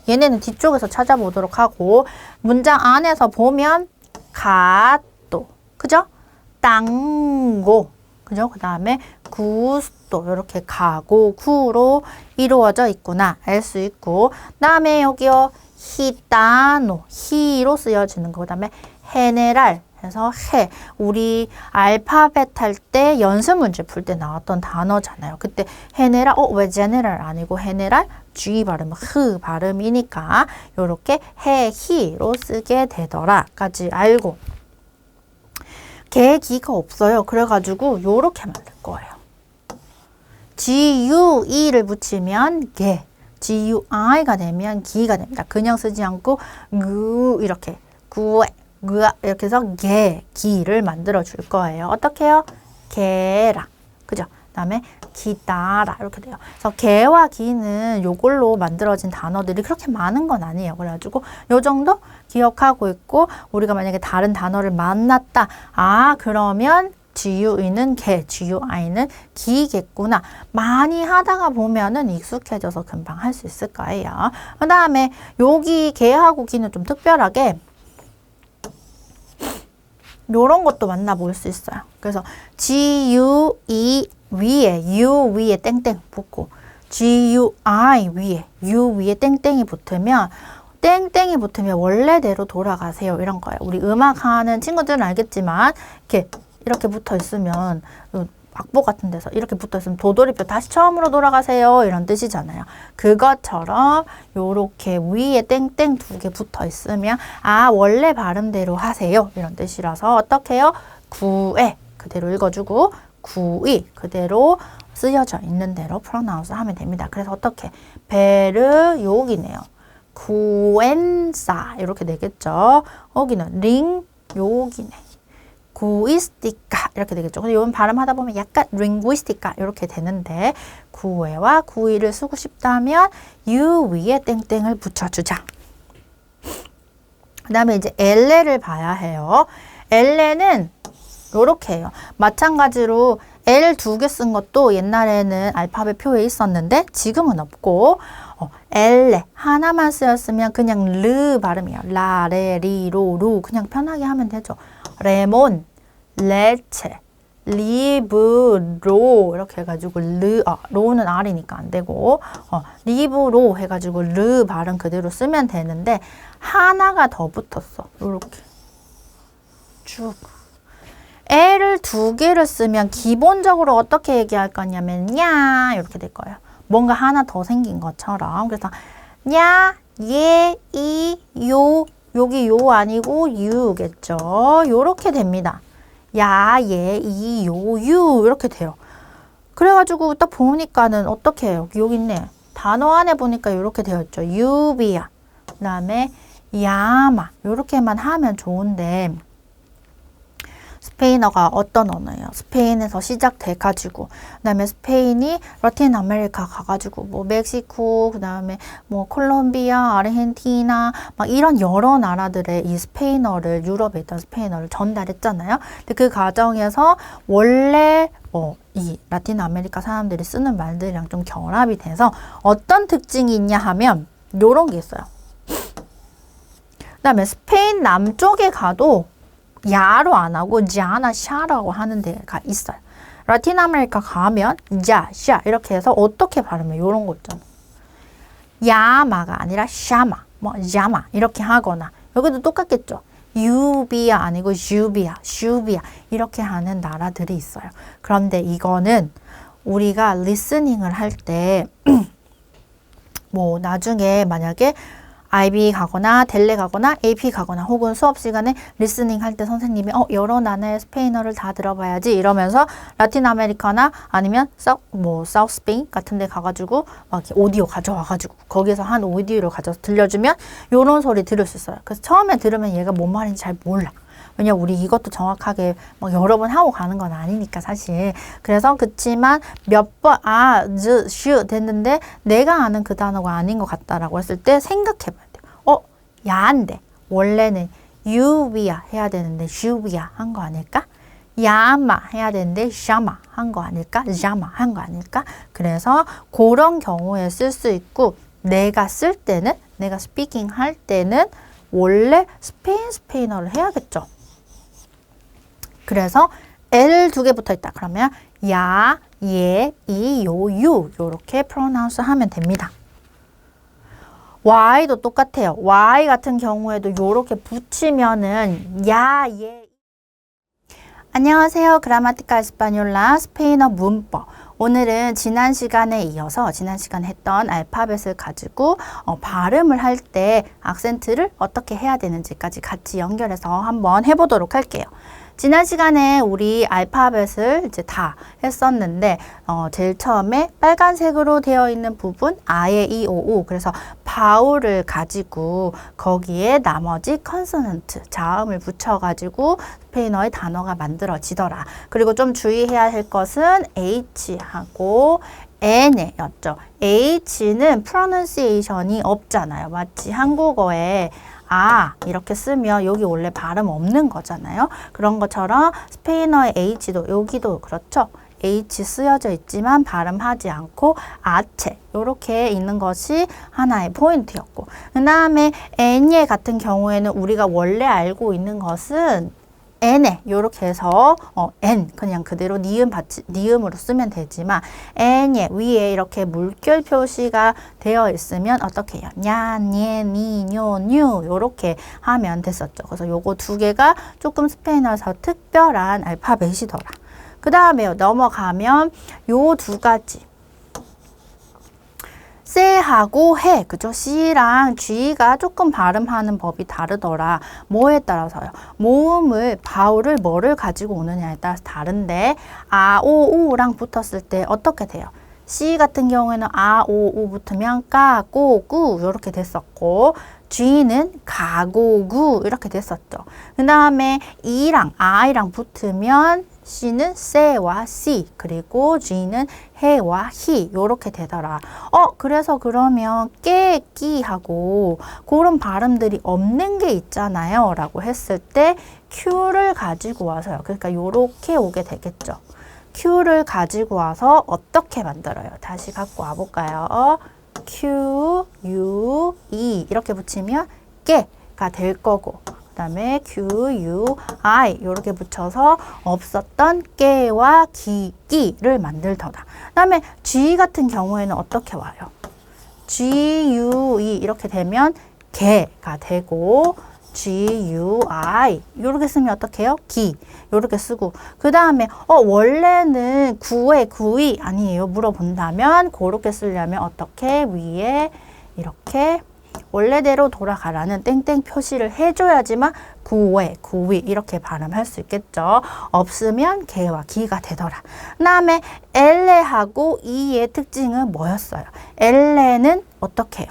얘네는 뒤쪽에서 찾아보도록 하고 문장 안에서 보면 가또, 그죠? 땅고, 그죠? 그 다음에 구스도 이렇게 가고 구로 이루어져 있구나 알 수 있고 그 다음에 여기요 히타노, 히로 쓰여지는 거. 그 다음에 헤네랄 해서 해. 우리 알파벳 할 때 연습 문제 풀 때 나왔던 단어잖아요. 그때 헤네랄, 왜 제네랄 아니고 헤네랄? G 발음, 흐 발음이니까 요렇게 해, 히로 쓰게 되더라까지 알고 개, 기가 없어요. 그래가지고 요렇게 만들 거예요. G, U, E를 붙이면 개, G, U, I가 되면 기가 됩니다. 그냥 쓰지 않고 구 이렇게 구에 으아 이렇게 해서 개, 기를 만들어 줄 거예요. 어떻게 해요? 개라. 그죠? 그 다음에 기다라 이렇게 돼요. 그래서 개와 기는 요걸로 만들어진 단어들이 그렇게 많은 건 아니에요. 그래가지고 요 정도 기억하고 있고 우리가 만약에 다른 단어를 만났다. 아 그러면 GUE는 개, GUI는 기겠구나. 많이 하다가 보면은 익숙해져서 금방 할 수 있을 거예요. 그 다음에 여기 개하고 기는 좀 특별하게 요런 것도 만나볼 수 있어요. 그래서 GUE 위에 U 위에 땡땡 붙고 GUI 위에 U 위에 땡땡이 붙으면 원래대로 돌아가세요. 이런 거예요. 우리 음악하는 친구들은 알겠지만 이렇게 붙어 있으면 악보 같은 데서 이렇게 붙어 있으면 도돌이표 다시 처음으로 돌아가세요. 이런 뜻이잖아요. 그것처럼 요렇게 위에 땡땡 두 개 붙어 있으면 아 원래 발음대로 하세요. 이런 뜻이라서 어떻게 해요? 구에 그대로 읽어주고 구이 그대로 쓰여져 있는 대로 프로나운스 하면 됩니다. 그래서 어떻게? 베르 여기네요. 구엔사 이렇게 되겠죠. 여기는 링 여기네. 구이스티카 이렇게 되겠죠. 근데 이건 발음하다 보면 약간 링구이스티카 이렇게 되는데 구에와 구이를 쓰고 싶다면 유 위에 땡땡을 붙여주자. 그 다음에 이제 엘레를 봐야 해요. 엘레는 요렇게 해요. 마찬가지로 L 두 개 쓴 것도 옛날에는 알파벳 표에 있었는데 지금은 없고 엘레 하나만 쓰였으면 그냥 르 발음이에요. 라, 레, 리, 로, 루 그냥 편하게 하면 되죠. 레몬, 레체, 리브, 로 이렇게 해가지고 로는 R이니까 안 되고 리브로 해가지고 르 발음 그대로 쓰면 되는데 하나가 더 붙었어. 요렇게 쭉. 애를 두 개를 쓰면 기본적으로 어떻게 얘기할 거냐면 냐 이렇게 될 거예요. 뭔가 하나 더 생긴 것처럼. 그래서 냐, 예, 이, 요. 여기 요 아니고 유겠죠. 요렇게 됩니다. 야, 예, 이, 요, 유 이렇게 돼요. 그래가지고 딱 보니까는 어떻게 해요? 여기 있네. 단어 안에 보니까 이렇게 되어 있죠. 유비야. 그 다음에 야마. 이렇게만 하면 좋은데 스페인어가 어떤 언어예요? 스페인에서 시작돼가지고 그 다음에 스페인이 라틴 아메리카 가가지고 뭐 멕시코 그 다음에 뭐 콜롬비아, 아르헨티나 막 이런 여러 나라들의 이 스페인어를 유럽에 있던 스페인어를 전달했잖아요. 근데 그 과정에서 원래 이 라틴 아메리카 사람들이 쓰는 말들이랑 좀 결합이 돼서 어떤 특징이 있냐 하면 요런 게 있어요. 그 다음에 스페인 남쪽에 가도 야로 안 하고 자나 샤라고 하는 데가 있어요. 라틴 아메리카 가면 자, 샤 이렇게 해서 어떻게 발음해? 요런 거 있잖아. 야마가 아니라 샤마, 뭐 자마 이렇게 하거나 여기도 똑같겠죠. 유비아 아니고 슈비아, 슈비아 이렇게 하는 나라들이 있어요. 그런데 이거는 우리가 리스닝을 할 때 뭐 나중에 만약에 IB 가거나 델레 가거나 AP 가거나 혹은 수업 시간에 리스닝 할 때 선생님이 여러 나라의 스페인어를 다 들어봐야지 이러면서 라틴 아메리카나 아니면 사우스 스페인 같은 데 가가지고 막 이렇게 오디오 가져와가지고 거기서 한 오디오를 가져서 들려주면 요런 소리 들을 수 있어요. 그래서 처음에 들으면 얘가 뭔 말인지 잘 몰라. 왜냐 우리 이것도 정확하게 막 여러 번 하고 가는 건 아니니까 사실. 그래서 그치만 몇 번 슈 됐는데 내가 아는 그 단어가 아닌 것 같다라고 했을 때 생각해봐야 돼요. 야인데 원래는 유비야 해야 되는데 슈비야 한 거 아닐까? 야마 해야 되는데 샤마 한 거 아닐까? 자마 한 거 아닐까? 그래서 그런 경우에 쓸 수 있고 내가 쓸 때는 내가 스피킹 할 때는 원래 스페인어를 해야겠죠. 그래서 L 두 개 붙어 있다. 그러면 야, 예, 이, 요, 유 요렇게 프로나운스 하면 됩니다. Y도 똑같아요. Y 같은 경우에도 요렇게 붙이면은 야, 예. 안녕하세요. 그라마티카 에스파뇰라 스페인어 문법. 오늘은 지난 시간에 이어서 지난 시간에 했던 알파벳을 가지고 발음을 할 때 악센트를 어떻게 해야 되는지까지 같이 연결해서 한번 해보도록 할게요. 지난 시간에 우리 알파벳을 이제 다 했었는데 제일 처음에 빨간색으로 되어 있는 부분 아에 이 오 우 그래서 바울을 가지고 거기에 나머지 컨소넌트 자음을 붙여가지고 스페인어의 단어가 만들어지더라. 그리고 좀 주의해야 할 것은 H하고 N에 였죠. H는 pronunciation이 없잖아요. 마치 한국어에 이렇게 쓰면 여기 원래 발음 없는 거잖아요. 그런 것처럼 스페인어의 H도 여기도 그렇죠. H 쓰여져 있지만 발음하지 않고 아체 이렇게 있는 것이 하나의 포인트였고 그 다음에 N예 같은 경우에는 우리가 원래 알고 있는 것은 N에 이렇게 해서 N 그냥 그대로 니음으로 쓰면 되지만 N에 위에 이렇게 물결 표시가 되어 있으면 어떻게 해요? 냐, 니, 니, 뇨, 뉴 이렇게 하면 됐었죠. 그래서 요거 두 개가 조금 스페인어에서 특별한 알파벳이더라. 그 다음에 넘어가면 요 두 가지 세하고 해, 그죠? C랑 G가 조금 발음하는 법이 다르더라. 뭐에 따라서요? 모음을, 바울을 뭐를 가지고 오느냐에 따라서 다른데 오, 우랑 붙었을 때 어떻게 돼요? C 같은 경우에는 오, 우 붙으면 까, 고, 구 이렇게 됐었고 G는 가고, 구 이렇게 됐었죠. 그 다음에 E랑 I랑 붙으면 C는 세와 시 그리고 G는 해와 히 이렇게 되더라. 그래서 그러면 깨, 끼 하고 그런 발음들이 없는 게 있잖아요 라고 했을 때 Q를 가지고 와서요. 그러니까 요렇게 오게 되겠죠. Q를 가지고 와서 어떻게 만들어요? 다시 갖고 와볼까요? Q, U, E 이렇게 붙이면 깨가 될 거고 그 다음에 Q, U, I 이렇게 붙여서 없었던 깨와 끼를 만들더라. 그 다음에 G 같은 경우에는 어떻게 와요? G, U, E 이렇게 되면 개가 되고 GUI 이렇게 쓰면 어떻게 해요? 기 이렇게 쓰고 그 다음에 원래는 구의 구이 아니에요 물어본다면 그렇게 쓰려면 어떻게 위에 이렇게 원래대로 돌아가라는 땡땡 표시를 해줘야지만 구의 구위 이렇게 발음할 수 있겠죠. 없으면 개와 기가 되더라. 그 다음에 엘레하고 이의 특징은 뭐였어요? 엘레는 어떻게 해요?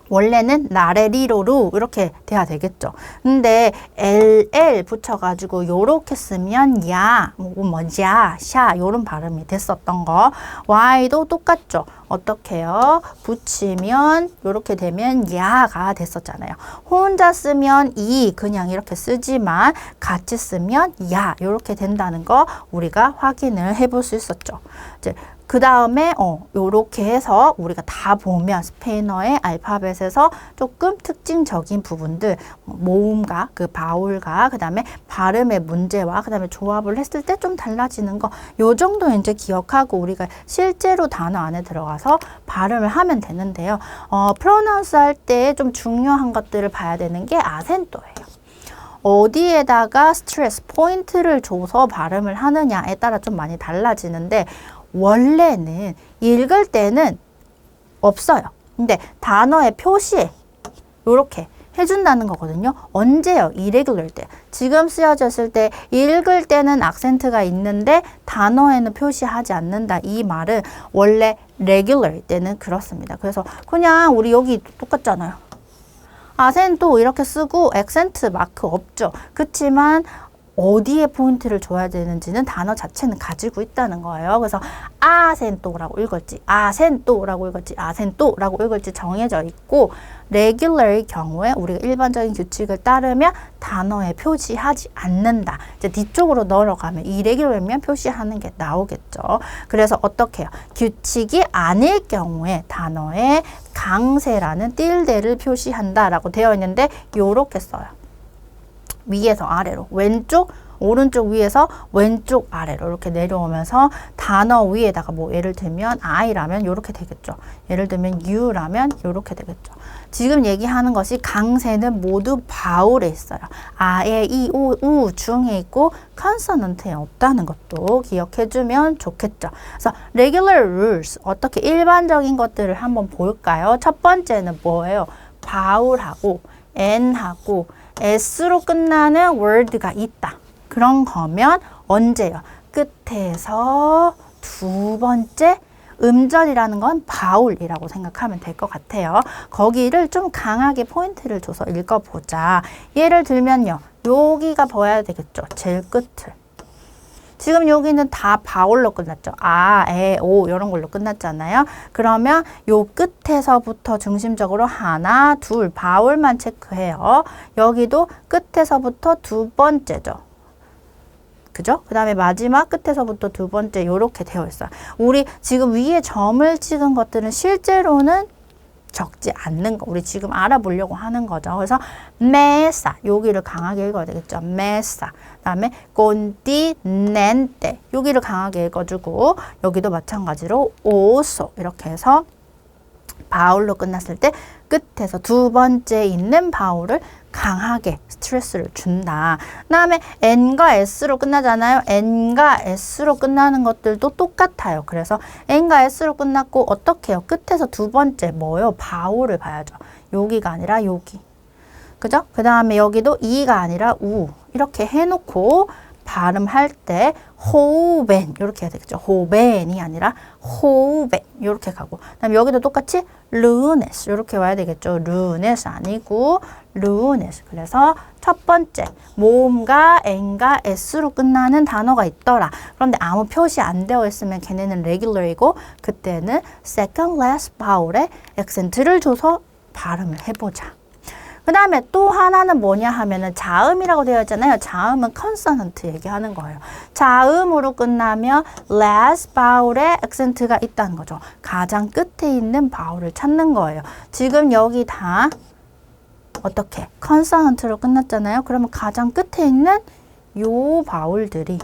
원래는 나레리로루 이렇게 돼야 되겠죠. 근데 LL 붙여가지고 요렇게 쓰면 야, 뭐야, 샤 요런 발음이 됐었던 거. Y도 똑같죠. 어떻게 해요? 붙이면 요렇게 되면 야가 됐었잖아요. 혼자 쓰면 이 그냥 이렇게 쓰지만 같이 쓰면 야 요렇게 된다는 거 우리가 확인을 해볼 수 있었죠. 이제 그 다음에 요렇게 해서 우리가 다 보면 스페인어의 알파벳에서 조금 특징적인 부분들 모음과 그 바울과 그 다음에 발음의 문제와 그 다음에 조합을 했을 때 좀 달라지는 거 요 정도 이제 기억하고 우리가 실제로 단어 안에 들어가서 발음을 하면 되는데요. 프로나운스 할 때 좀 중요한 것들을 봐야 되는 게 아센토예요. 어디에다가 스트레스 포인트를 줘서 발음을 하느냐에 따라 좀 많이 달라지는데 원래는 읽을 때는 없어요. 근데 단어의 표시에 이렇게 해준다는 거거든요. 언제요? irregular 때. 지금 쓰여졌을 때 읽을 때는 악센트가 있는데 단어에는 표시하지 않는다. 이 말은 원래 regular 때는 그렇습니다. 그래서 그냥 우리 여기 똑같잖아요. 아센토 이렇게 쓰고 액센트 마크 없죠. 그렇지만 어디에 포인트를 줘야 되는지는 단어 자체는 가지고 있다는 거예요. 그래서 아센토라고 읽을지, 아센토라고 읽을지, 아센토라고 읽을지 정해져 있고 레귤러의 경우에 우리가 일반적인 규칙을 따르면 단어에 표시하지 않는다. 이제 뒤쪽으로 넘어가면 이레귤러면 표시하는 게 나오겠죠. 그래서 어떻게 해요? 규칙이 아닐 경우에 단어에 강세라는 틸데를 표시한다라고 되어 있는데 요렇게 써요. 위에서 아래로 왼쪽 오른쪽 위에서 왼쪽 아래로 이렇게 내려오면서 단어 위에다가 뭐 예를 들면 I라면 이렇게 되겠죠. 예를 들면 U라면 이렇게 되겠죠. 지금 얘기하는 것이 강세는 모두 바울에 있어요. 아에 이, 우 중에 있고 컨소넌트에 없다는 것도 기억해주면 좋겠죠. 그래서 regular rules 어떻게 일반적인 것들을 한번 볼까요? 첫 번째는 뭐예요? 바울하고 N하고 S로 끝나는 word가 있다. 그런 거면 언제요? 끝에서 두 번째 음절이라는 건 바울이라고 생각하면 될 것 같아요. 거기를 좀 강하게 포인트를 줘서 읽어보자. 예를 들면요. 여기가 보여야 되겠죠. 제일 끝을. 지금 여기는 다 바울로 끝났죠. 아, 에, 오 이런 걸로 끝났잖아요. 그러면 요 끝에서부터 중심적으로 하나, 둘 바울만 체크해요. 여기도 끝에서부터 두 번째죠. 그죠? 그 다음에 마지막 끝에서부터 두 번째 이렇게 되어 있어요. 우리 지금 위에 점을 찍은 것들은 실제로는 적지 않는 거. 우리 지금 알아보려고 하는 거죠. 그래서 메사 여기를 강하게 읽어야 되겠죠. 메사. 그다음에 continente 여기를 강하게 읽어주고 여기도 마찬가지로 oso 이렇게 해서 바울로 끝났을 때 끝에서 두 번째 있는 바울을 강하게 스트레스를 준다. 그 다음에 N과 S로 끝나잖아요. N과 S로 끝나는 것들도 똑같아요. 그래서 N과 S로 끝났고 어떻게 해요? 끝에서 두 번째 뭐예요? 바울을 봐야죠. 여기가 아니라 여기. 그죠? 그 다음에 여기도 E가 아니라 우. 이렇게 해놓고 발음할 때 호벤 이렇게 해야 되겠죠. 호벤이 아니라 호벤 이렇게 가고 그다음에 여기도 똑같이 루네스 이렇게 와야 되겠죠. 루네스 아니고 루네스. 그래서 첫 번째 모음과 N과 S로 끝나는 단어가 있더라. 그런데 아무 표시 안 되어 있으면 걔네는 레귤러이고 그때는 second last vowel에 액센트를 줘서 발음을 해보자. 그 다음에 또 하나는 뭐냐 하면은 자음이라고 되어 있잖아요. 자음은 컨소넌트 얘기하는 거예요. 자음으로 끝나면 last vowel에 액센트가 있다는 거죠. 가장 끝에 있는 바울을 찾는 거예요. 지금 여기 다 어떻게 컨소넌트로 끝났잖아요. 그러면 가장 끝에 있는 요 바울들이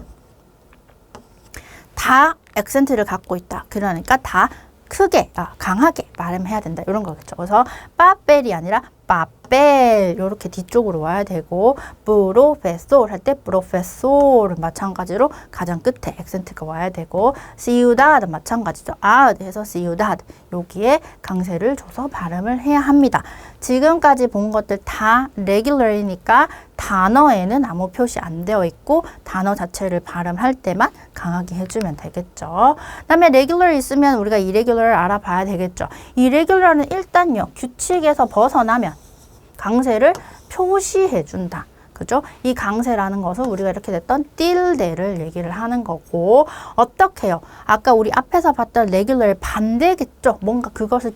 다 액센트를 갖고 있다. 그러니까 다 크게, 강하게 발음해야 된다. 이런 거겠죠. 그래서 빠벨이 아니라 파펠 이렇게 뒤쪽으로 와야 되고 프로페솔 할 때 프로페솔 마찬가지로 가장 끝에 액센트가 와야 되고 ciudad 마찬가지죠. 아에서 ciudad 여기에 강세를 줘서 발음을 해야 합니다. 지금까지 본 것들 다 regular이니까 단어에는 아무 표시 안 되어 있고 단어 자체를 발음할 때만 강하게 해주면 되겠죠. 그 다음에 regular 있으면 우리가 irregular 알아봐야 되겠죠. irregular은 일단요. 규칙에서 벗어나면 강세를 표시해준다. 그죠? 이 강세라는 것은 우리가 이렇게 됐던 띨대를 얘기를 하는 거고 어떻게 해요? 아까 우리 앞에서 봤던 regular의 반대겠죠? 뭔가 그것을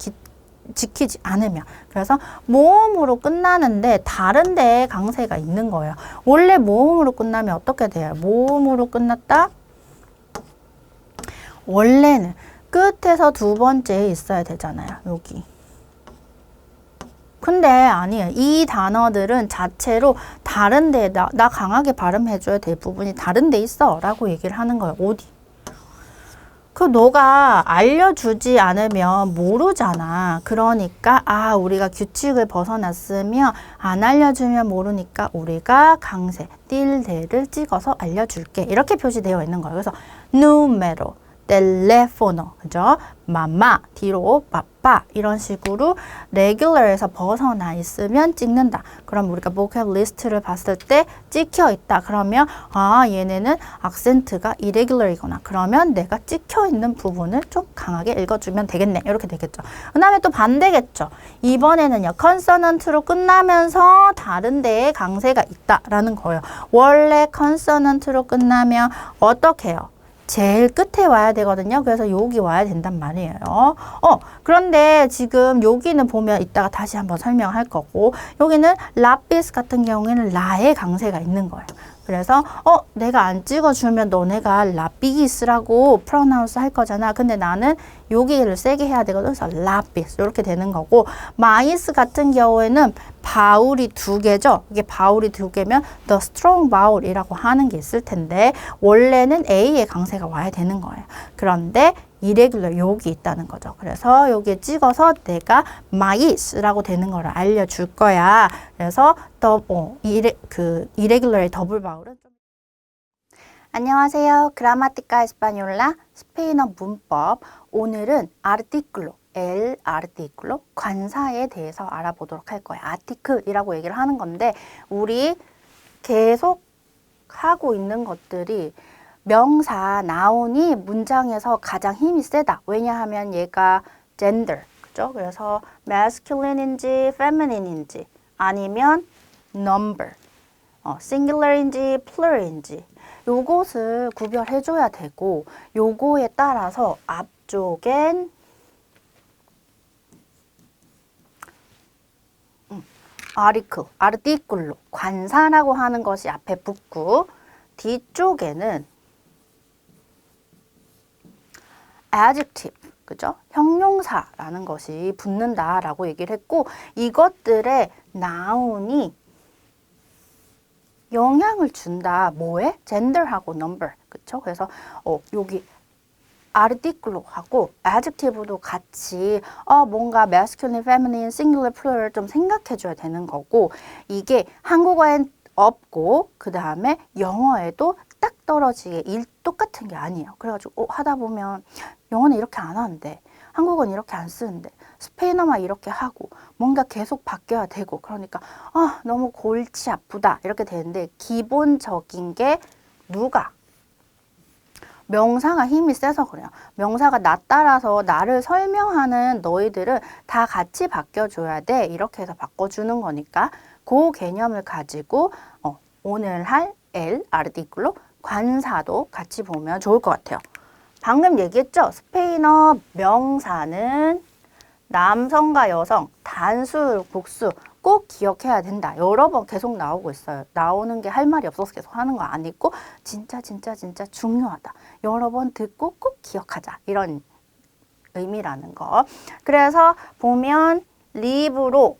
지키지 않으면. 그래서 모음으로 끝나는데 다른 데에 강세가 있는 거예요. 원래 모음으로 끝나면 어떻게 돼요? 모음으로 끝났다? 원래는 끝에서 두 번째에 있어야 되잖아요. 여기. 근데 아니에요. 이 단어들은 자체로 다른 데에 나 강하게 발음해줘야 될 부분이 다른 데 있어 라고 얘기를 하는 거예요. 어디? 그 너가 알려주지 않으면 모르잖아. 그러니까 우리가 규칙을 벗어났으면 안 알려주면 모르니까 우리가 강세, 띨대를 찍어서 알려줄게. 이렇게 표시되어 있는 거예요. 그래서 número, teléfono, 그죠? 마마, 뒤로 빠빠 이런 식으로 regular에서 벗어나 있으면 찍는다. 그럼 우리가 vocab 리스트를 봤을 때 찍혀 있다. 그러면 얘네는 악센트가 irregular이구나. 그러면 내가 찍혀 있는 부분을 좀 강하게 읽어주면 되겠네. 이렇게 되겠죠. 그 다음에 또 반대겠죠. 이번에는요. consonant로 끝나면서 다른 데에 강세가 있다라는 거예요. 원래 consonant로 끝나면 어떻게 해요? 제일 끝에 와야 되거든요. 그래서 여기 와야 된단 말이에요. 그런데 지금 여기는 보면 이따가 다시 한번 설명할 거고 여기는 라피스 같은 경우에는 라의 강세가 있는 거예요. 그래서 내가 안 찍어주면 너네가 라피기스라고 프로나운스 할 거잖아. 근데 나는 여기를 세게 해야 되거든. 그래서 라피스 이렇게 되는 거고 마이스 같은 경우에는 바울이 두 개죠. 이게 바울이 두 개면 the strong vowel이라고 하는 게 있을 텐데 원래는 A의 강세가 와야 되는 거예요. 그런데 irregular 여기 있다는 거죠. 그래서 여기에 찍어서 내가 마이스라고 되는 거를 알려줄 거야. 그래서 irregular의 더블 바울은 안녕하세요. 그라마티카 에스파뇰라 스페인어 문법. 오늘은 아르티클로 el artículo 관사에 대해서 알아보도록 할 거예요. 아티클이라고 얘기를 하는 건데 우리 계속 하고 있는 것들이 명사, 나운이 문장에서 가장 힘이 세다. 왜냐하면 얘가 gender, 그죠? 그래서 masculine인지 feminine인지 아니면 number, singular인지 plural인지 요것을 구별해줘야 되고 요거에 따라서 앞쪽엔 article, 관사라고 하는 것이 앞에 붙고 뒤쪽에는 adjective, 그죠? 형용사라는 것이 붙는다라고 얘기를 했고 이것들의 나운이 영향을 준다. 뭐에? gender하고 number, 그쵸? 그래서 여기 article하고 adjective도 같이 뭔가 masculine, feminine, singular, plural 좀 생각해줘야 되는 거고 이게 한국어엔 없고 그 다음에 영어에도 딱 떨어지게 똑같은 게 아니에요. 그래가지고 하다 보면 영어는 이렇게 안 하는데 한국어는 이렇게 안 쓰는데 스페인어만 이렇게 하고 뭔가 계속 바뀌어야 되고 그러니까 너무 골치 아프다 이렇게 되는데 기본적인 게 누가? 명사가 힘이 세서 그래요. 명사가 나 따라서 나를 설명하는 너희들은 다 같이 바뀌어줘야 돼. 이렇게 해서 바꿔주는 거니까 그 개념을 가지고 오늘 할 el artículo 관사도 같이 보면 좋을 것 같아요. 방금 얘기했죠? 스페인어 명사는 남성과 여성, 단수, 복수 꼭 기억해야 된다. 여러 번 계속 나오고 있어요. 나오는 게 할 말이 없어서 계속 하는 거 아니고 진짜 중요하다. 여러 번 듣고 꼭 기억하자. 이런 의미라는 거. 그래서 보면 리브로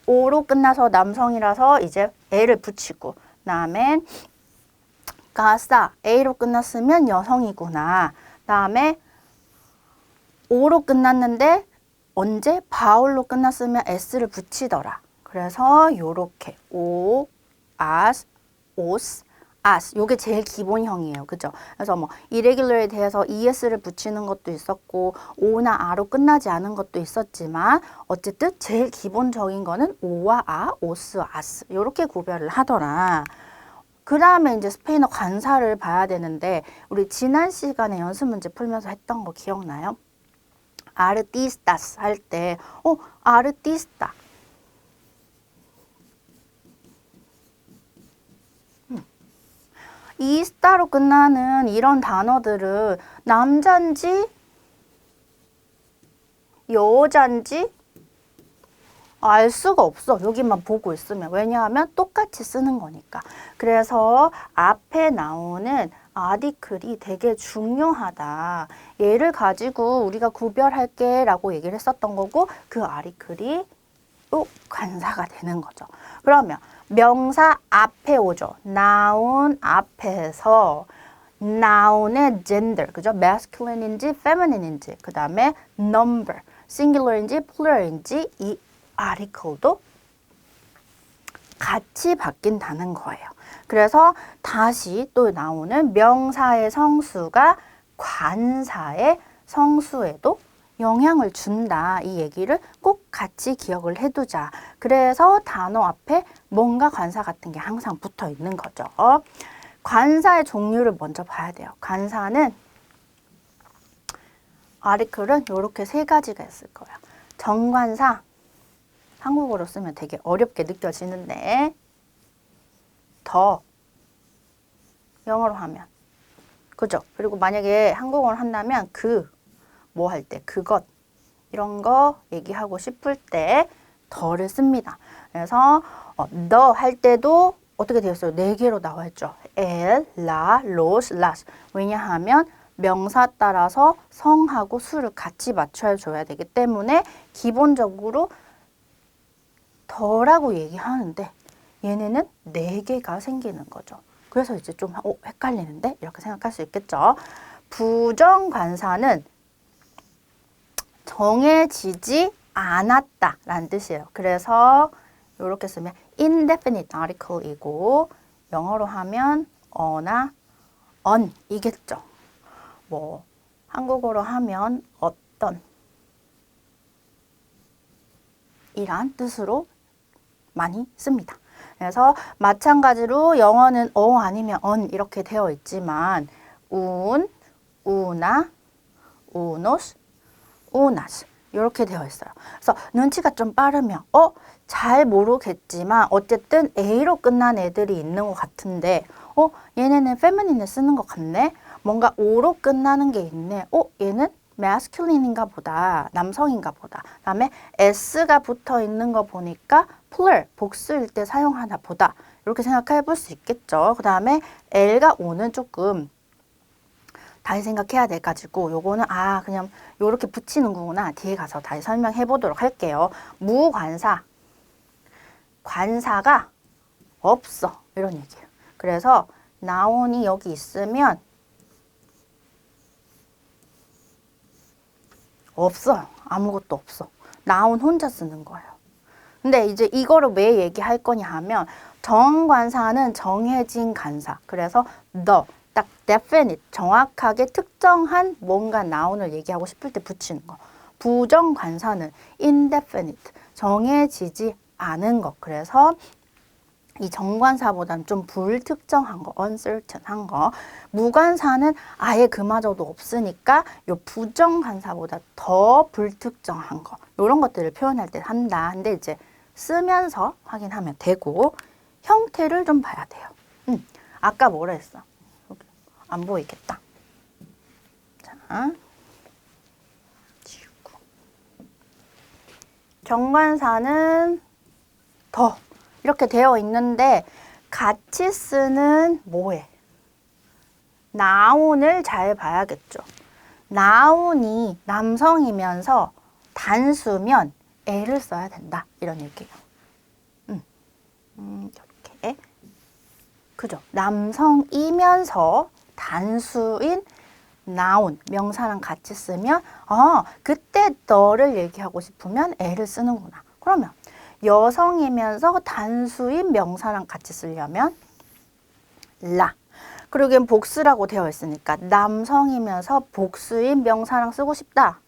오로 끝나서 남성이라서 이제 L을 붙이고 다음에 가사 A로 끝났으면 여성이구나. 다음에 오로 끝났는데 언제 바울로 끝났으면 S를 붙이더라. 그래서 요렇게 o, as, os, as 요게 제일 기본형이에요. 그죠? 그래서 뭐 irregular에 대해서 es를 붙이는 것도 있었고 o나 a로 끝나지 않은 것도 있었지만 어쨌든 제일 기본적인 거는 o와 a, os, as 요렇게 구별을 하더라. 그 다음에 이제 스페인어 관사를 봐야 되는데 우리 지난 시간에 연습 문제 풀면서 했던 거 기억나요? artistas 할 때 artista 이스타로 끝나는 이런 단어들은 남잔지 여잔지 알 수가 없어. 여기만 보고 있으면. 왜냐하면 똑같이 쓰는 거니까. 그래서 앞에 나오는 아티클이 되게 중요하다. 얘를 가지고 우리가 구별할게 라고 얘기를 했었던 거고 그 아티클이 또 관사가 되는 거죠. 그러면 명사 앞에 오죠. noun 앞에서 noun의 gender, 그죠? masculine인지 feminine인지, 그 다음에 number, singular인지 plural인지 이 article도 같이 바뀐다는 거예요. 그래서 다시 또 나오는 명사의 성수가 관사의 성수에도 영향을 준다. 이 얘기를 꼭 같이 기억을 해두자. 그래서 단어 앞에 뭔가 관사 같은 게 항상 붙어 있는 거죠. 관사의 종류를 먼저 봐야 돼요. 관사는 아티클은 이렇게 세 가지가 있을 거예요. 정관사, 한국어로 쓰면 되게 어렵게 느껴지는데 더, 영어로 하면 그죠? 그리고 만약에 한국어로 한다면 그, 뭐 할 때, 그것 이런 거 얘기하고 싶을 때 더를 씁니다. 그래서 더 할 때도 어떻게 되었어요? 네 개로 나와 있죠. el, la, los, las. 왜냐하면 명사 따라서 성하고 수를 같이 맞춰줘야 되기 때문에 기본적으로 더라고 얘기하는데 얘네는 네 개가 생기는 거죠. 그래서 이제 좀 헷갈리는데 이렇게 생각할 수 있겠죠. 부정관사는 정해지지 않았다라는 뜻이에요. 그래서 이렇게 쓰면 indefinite article이고 영어로 하면 어나 on이겠죠. 뭐 한국어로 하면 어떤 이란 뜻으로 많이 씁니다. 그래서 마찬가지로 영어는 아니면 on 이렇게 되어 있지만 우나, 우노스, 우나스 이렇게 되어 있어요. 그래서 눈치가 좀 빠르면 잘 모르겠지만 어쨌든 A로 끝난 애들이 있는 것 같은데 얘네는 feminine을 쓰는 것 같네. 뭔가 O로 끝나는 게 있네. 얘는 masculine인가 보다. 남성인가 보다. 그다음에 S가 붙어 있는 거 보니까 plural, 복수일 때 사용하나 보다. 이렇게 생각해 볼 수 있겠죠. 그 다음에 L과 O는 조금 다시 생각해야 돼가지고 요거는 그냥 요렇게 붙이는 거구나. 뒤에 가서 다시 설명해 보도록 할게요. 무관사, 관사가 없어 이런 얘기예요. 그래서 noun이 여기 있으면 없어요. 아무것도 없어. noun 혼자 쓰는 거예요. 근데 이제 이거를 왜 얘기할 거냐 하면 정관사는 정해진 관사. 그래서 딱 definite, 정확하게 특정한 뭔가 noun을 얘기하고 싶을 때 붙이는 거. 부정관사는 indefinite, 정해지지 않은 것. 그래서 이 정관사보다는 좀 불특정한 거, uncertain한 거. 무관사는 아예 그마저도 없으니까 요 부정관사보다 더 불특정한 거. 이런 것들을 표현할 때 한다. 근데 이제 쓰면서 확인하면 되고 형태를 좀 봐야 돼요. 아까 뭐라 했어? 안 보이겠다. 자, 지우고. 정관사는 더 이렇게 되어 있는데 같이 쓰는 뭐해? noun을 잘 봐야겠죠. noun이 남성이면서 단수면 L을 써야 된다. 이런 얘기예요. 이렇게. 그죠? 남성이면서 단수인 noun, 명사랑 같이 쓰면 그때 너를 얘기하고 싶으면 L을 쓰는구나. 그러면 여성이면서 단수인 명사랑 같이 쓰려면 라. 그리고 여기 복수라고 되어 있으니까 남성이면서 복수인 명사랑 쓰고 싶다.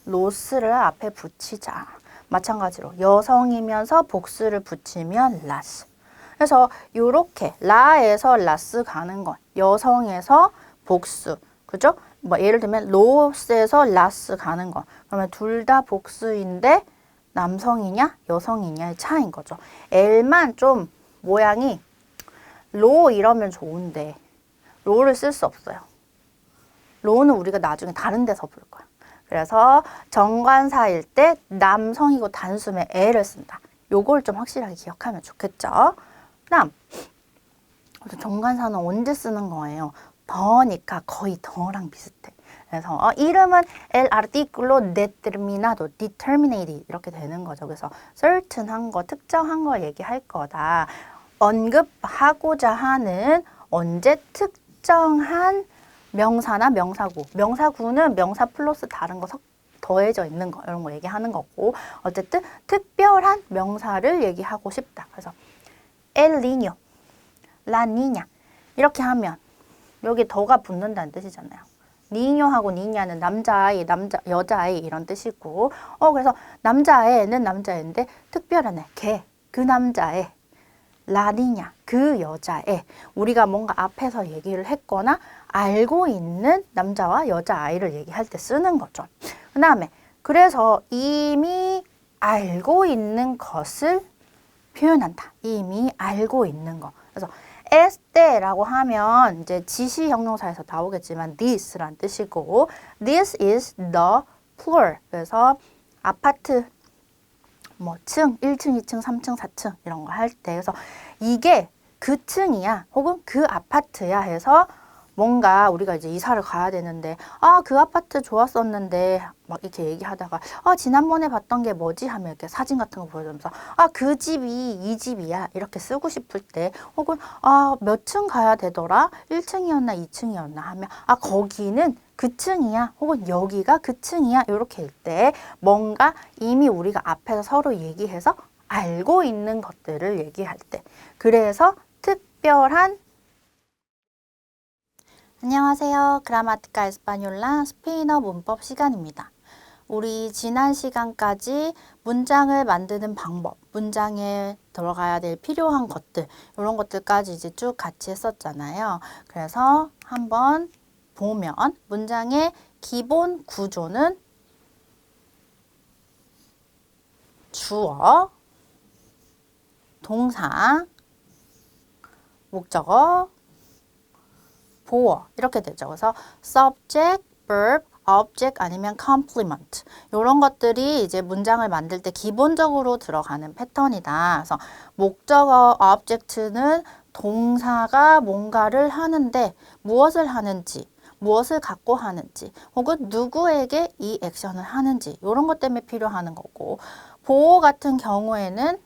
로스를 앞에 붙이자. 마찬가지로 여성이면서 복수를 붙이면 라스. 그래서 이렇게 라에서 라스 가는 건 여성에서 복수. 그죠? 뭐 예를 들면 로스에서 라스 가는 건 그러면 둘 다 복수인데 남성이냐 여성이냐의 차이인 거죠. L만 좀 모양이 로 이러면 좋은데 로를 쓸 수 없어요. 로는 우리가 나중에 다른 데서 볼 거야. 그래서 정관사일 때 남성이고 단수면 L을 쓴다. 요걸 좀 확실하게 기억하면 좋겠죠. 그다음 정관사는 언제 쓰는 거예요? 더니까 거의 더랑 비슷해. 그래서 이름은 el artículo determinado, determinate 이렇게 되는 거죠. 그래서 certain한 거, 특정한 거 얘기할 거다. 언급하고자 하는 언제 특정한 명사나 명사구. 명사구는 명사 플러스 다른 거 더해져 있는 거 이런 거 얘기하는 거고 어쨌든 특별한 명사를 얘기하고 싶다. 그래서 el niño, la niña 이렇게 하면 여기 더가 붙는다는 뜻이잖아요. 니뇨하고 니냐는 남자아이, 여자아이 이런 뜻이고 그래서 남자애는 남자애인데 특별한 애, 걔, 그 남자애 라니냐, 그 여자애 우리가 뭔가 앞에서 얘기를 했거나 알고 있는 남자와 여자아이를 얘기할 때 쓰는 거죠. 그 다음에 그래서 이미 알고 있는 것을 표현한다. 이미 알고 있는 거. 그래서 에스테라고 하면 이제 지시 형용사에서 나오겠지만 this란 뜻이고 this is the floor. 그래서 아파트 뭐 층, 1층, 2층, 3층, 4층 이런 거 할 때 그래서 이게 그 층이야 혹은 그 아파트야 해서 뭔가 우리가 이제 이사를 가야 되는데 그 아파트 좋았었는데 막 이렇게 얘기하다가 지난번에 봤던 게 뭐지 하면 이렇게 사진 같은 거 보여주면서 그 집이 이 집이야 이렇게 쓰고 싶을 때 혹은 몇 층 가야 되더라 1층이었나 2층이었나 하면 거기는 그 층이야 혹은 여기가 그 층이야 이렇게 할 때 뭔가 이미 우리가 앞에서 서로 얘기해서 알고 있는 것들을 얘기할 때 그래서 특별한 안녕하세요. 그라마티카 에스파뇰라 스페인어 문법 시간입니다. 우리 지난 시간까지 문장을 만드는 방법, 문장에 들어가야 될 필요한 것들 이런 것들까지 이제 쭉 같이 했었잖아요. 그래서 한번 보면 문장의 기본 구조는 주어, 동사, 목적어, 보어 이렇게 되죠. 그래서 subject, verb, object 아니면 complement 이런 것들이 이제 문장을 만들 때 기본적으로 들어가는 패턴이다. 그래서 목적어 object는 동사가 뭔가를 하는데 무엇을 하는지 무엇을 갖고 하는지 혹은 누구에게 이 액션을 하는지 이런 것 때문에 필요한 거고 보어 같은 경우에는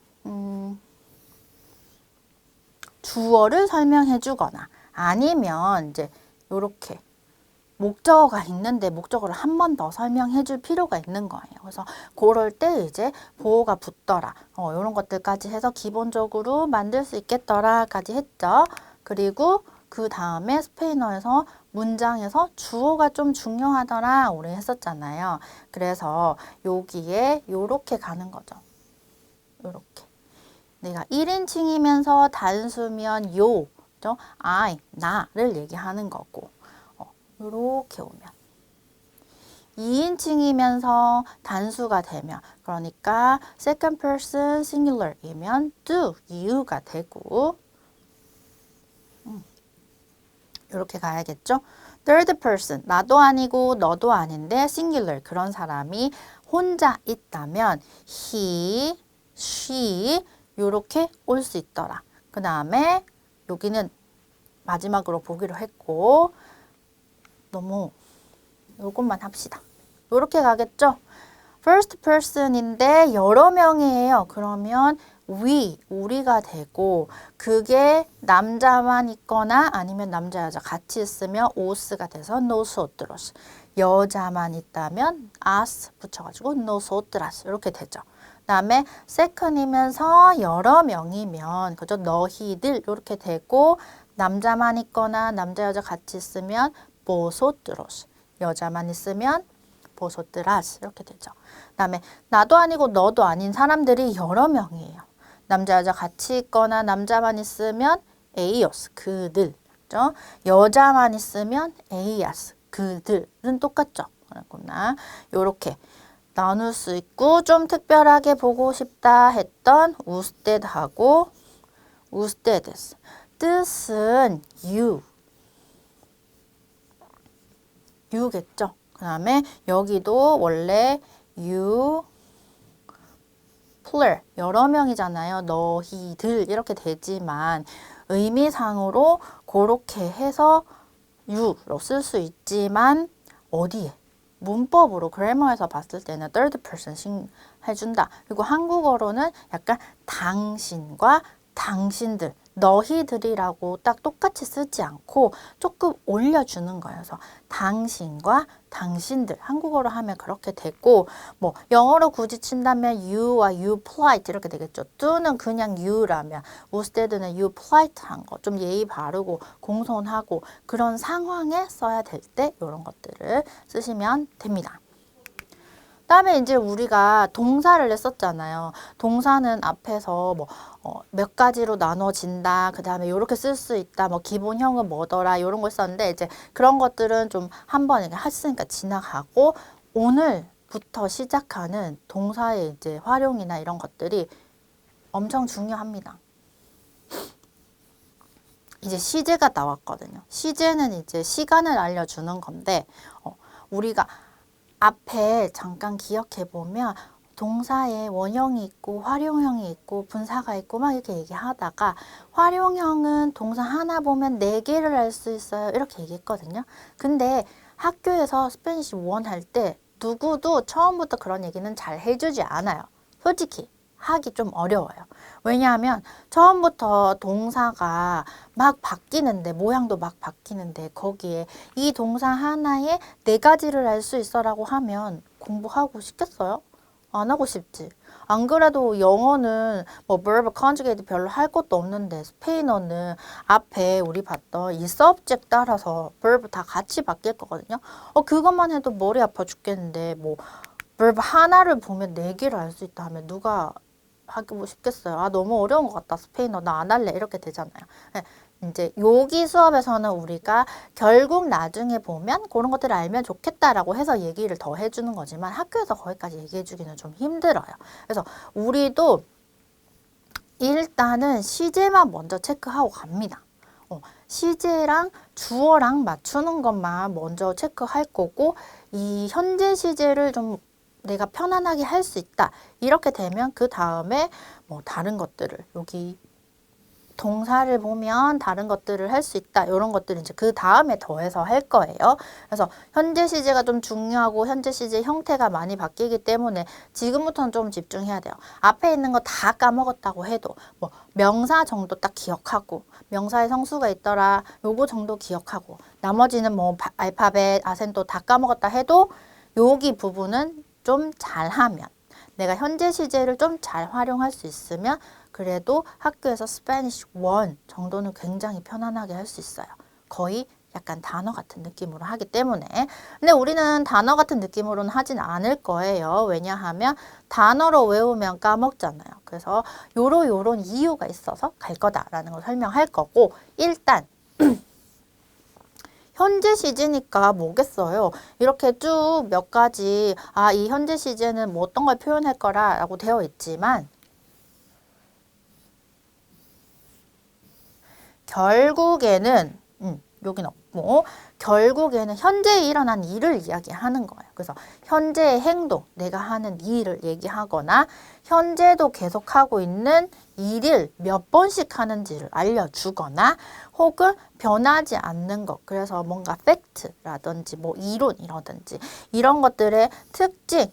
주어를 설명해 주거나 아니면 이제 이렇게 목적어가 있는데 목적어를 한 번 더 설명해 줄 필요가 있는 거예요. 그래서 그럴 때 이제 보어가 붙더라. 이런 것들까지 해서 기본적으로 만들 수 있겠더라까지 했죠. 그리고 그 다음에 스페인어에서 문장에서 주어가 좀 중요하더라 우리 했었잖아요. 그래서 여기에 요렇게 가는 거죠. 요렇게. 내가 1인칭이면서 단수면 요 I, 나를 얘기하는 거고 이렇게 오면 2인칭이면서 단수가 되면 그러니까 second person singular이면 do, you가 되고 이렇게 가야겠죠. third person, 나도 아니고 너도 아닌데 singular 그런 사람이 혼자 있다면 he, she 이렇게 올 수 있더라. 그 다음에 여기는 마지막으로 보기로 했고 너무 요것만 합시다. 요렇게 가겠죠? first person인데 여러 명이에요. 그러면 우리가 되고 그게 남자만 있거나 아니면 남자 여자 같이 있으면 os가 돼서 nosotros 여자만 있다면 as 붙여가지고 nosotras 이렇게 되죠. 그다음에 second이면서 여러 명이면 그죠? 너희들 이렇게 되고 남자만 있거나 남자 여자 같이 있으면 vosotros, 여자만 있으면 vosotras 이렇게 되죠. 그다음에 나도 아니고 너도 아닌 사람들이 여러 명이에요. 남자 여자 같이 있거나 남자만 있으면 ellos, 그들. 그죠? 여자만 있으면 ellas, 그들은 똑같죠. 그렇구나. 요렇게 나눌 수 있고 좀 특별하게 보고 싶다 했던 usteds하고 ustedes. 뜻은 you겠죠. 그 다음에 여기도 원래 you plural 여러 명이잖아요. 너희들 이렇게 되지만 의미상으로 그렇게 해서 you로 쓸 수 있지만 어디에? 문법으로 그래머에서 봤을 때는 third person 해준다. 그리고 한국어로는 약간 당신과 당신들, 너희들이라고 딱 똑같이 쓰지 않고 조금 올려주는 거예요. 그래서 당신과 당신들, 한국어로 하면 그렇게 되고 뭐 영어로 굳이 친다면 you와 you polite 이렇게 되겠죠. do는 그냥 you라면 instead는 you polite한 거, 좀 예의 바르고 공손하고 그런 상황에 써야 될 때 이런 것들을 쓰시면 됩니다. 그다음에 이제 우리가 동사를 냈었잖아요. 동사는 앞에서 뭐 몇 가지로 나눠진다. 그다음에 이렇게 쓸 수 있다. 뭐 기본형은 뭐더라. 이런 거 썼는데 이제 그런 것들은 좀 한번 이렇게 했으니까 지나가고 오늘부터 시작하는 동사의 이제 활용이나 이런 것들이 엄청 중요합니다. 이제 시제가 나왔거든요. 시제는 이제 시간을 알려주는 건데 우리가 앞에 잠깐 기억해 보면 동사에 원형이 있고 활용형이 있고 분사가 있고 막 이렇게 얘기하다가 활용형은 동사 하나 보면 4개를 할 수 있어요. 이렇게 얘기했거든요. 근데 학교에서 스페니쉬 1 할 때 누구도 처음부터 그런 얘기는 잘 해주지 않아요. 솔직히 하기 좀 어려워요. 왜냐하면 처음부터 동사가 막 바뀌는데 모양도 막 바뀌는데 거기에 이 동사 하나에 4가지를 할 수 있어라고 하면 공부하고 싶겠어요? 안 하고 싶지. 안 그래도 영어는 뭐 verb conjugate 별로 할 것도 없는데 스페인어는 앞에 우리 봤던 이 subject 따라서 verb 다 같이 바뀔 거거든요. 그것만 해도 머리 아파 죽겠는데 뭐 verb 하나를 보면 4개를 할 수 있다 하면 누가 하고 싶겠어요. 아, 너무 어려운 것 같다. 스페인어 나 안 할래. 이렇게 되잖아요. 네, 이제 여기 수업에서는 우리가 결국 나중에 보면 그런 것들을 알면 좋겠다라고 해서 얘기를 더 해주는 거지만 학교에서 거기까지 얘기해주기는 좀 힘들어요. 그래서 우리도 일단은 시제만 먼저 체크하고 갑니다. 시제랑 주어랑 맞추는 것만 먼저 체크할 거고 이 현재 시제를 좀 내가 편안하게 할 수 있다. 이렇게 되면 그 다음에 뭐 다른 것들을 여기 동사를 보면 다른 것들을 할 수 있다. 이런 것들을 이제 그 다음에 더해서 할 거예요. 그래서 현재 시제가 좀 중요하고 현재 시제 형태가 많이 바뀌기 때문에 지금부터는 좀 집중해야 돼요. 앞에 있는 거 다 까먹었다고 해도 뭐 명사 정도 딱 기억하고 명사의 성수가 있더라. 요거 정도 기억하고 나머지는 뭐 알파벳, 아센토 다 까먹었다 해도 여기 부분은 좀 잘하면 내가 현재 시제를 좀 잘 활용할 수 있으면 그래도 학교에서 스페니쉬 1 정도는 굉장히 편안하게 할 수 있어요. 거의 약간 단어 같은 느낌으로 하기 때문에. 근데 우리는 단어 같은 느낌으로는 하진 않을 거예요. 왜냐하면 단어로 외우면 까먹잖아요. 그래서 요런 이유가 있어서 갈 거다라는 걸 설명할 거고 일단 현재 시제니까 뭐겠어요. 이렇게 쭉 몇 가지 이 현재 시제는 뭐 어떤 걸 표현할 거라고 되어 있지만 결국에는 여긴 없고 결국에는 현재에 일어난 일을 이야기하는 거예요. 그래서 현재의 행동, 내가 하는 일을 얘기하거나 현재도 계속하고 있는 일을 몇 번씩 하는지를 알려주거나 혹은 변하지 않는 것, 그래서 뭔가 팩트라든지 뭐 이론이라든지 이런 것들의 특징,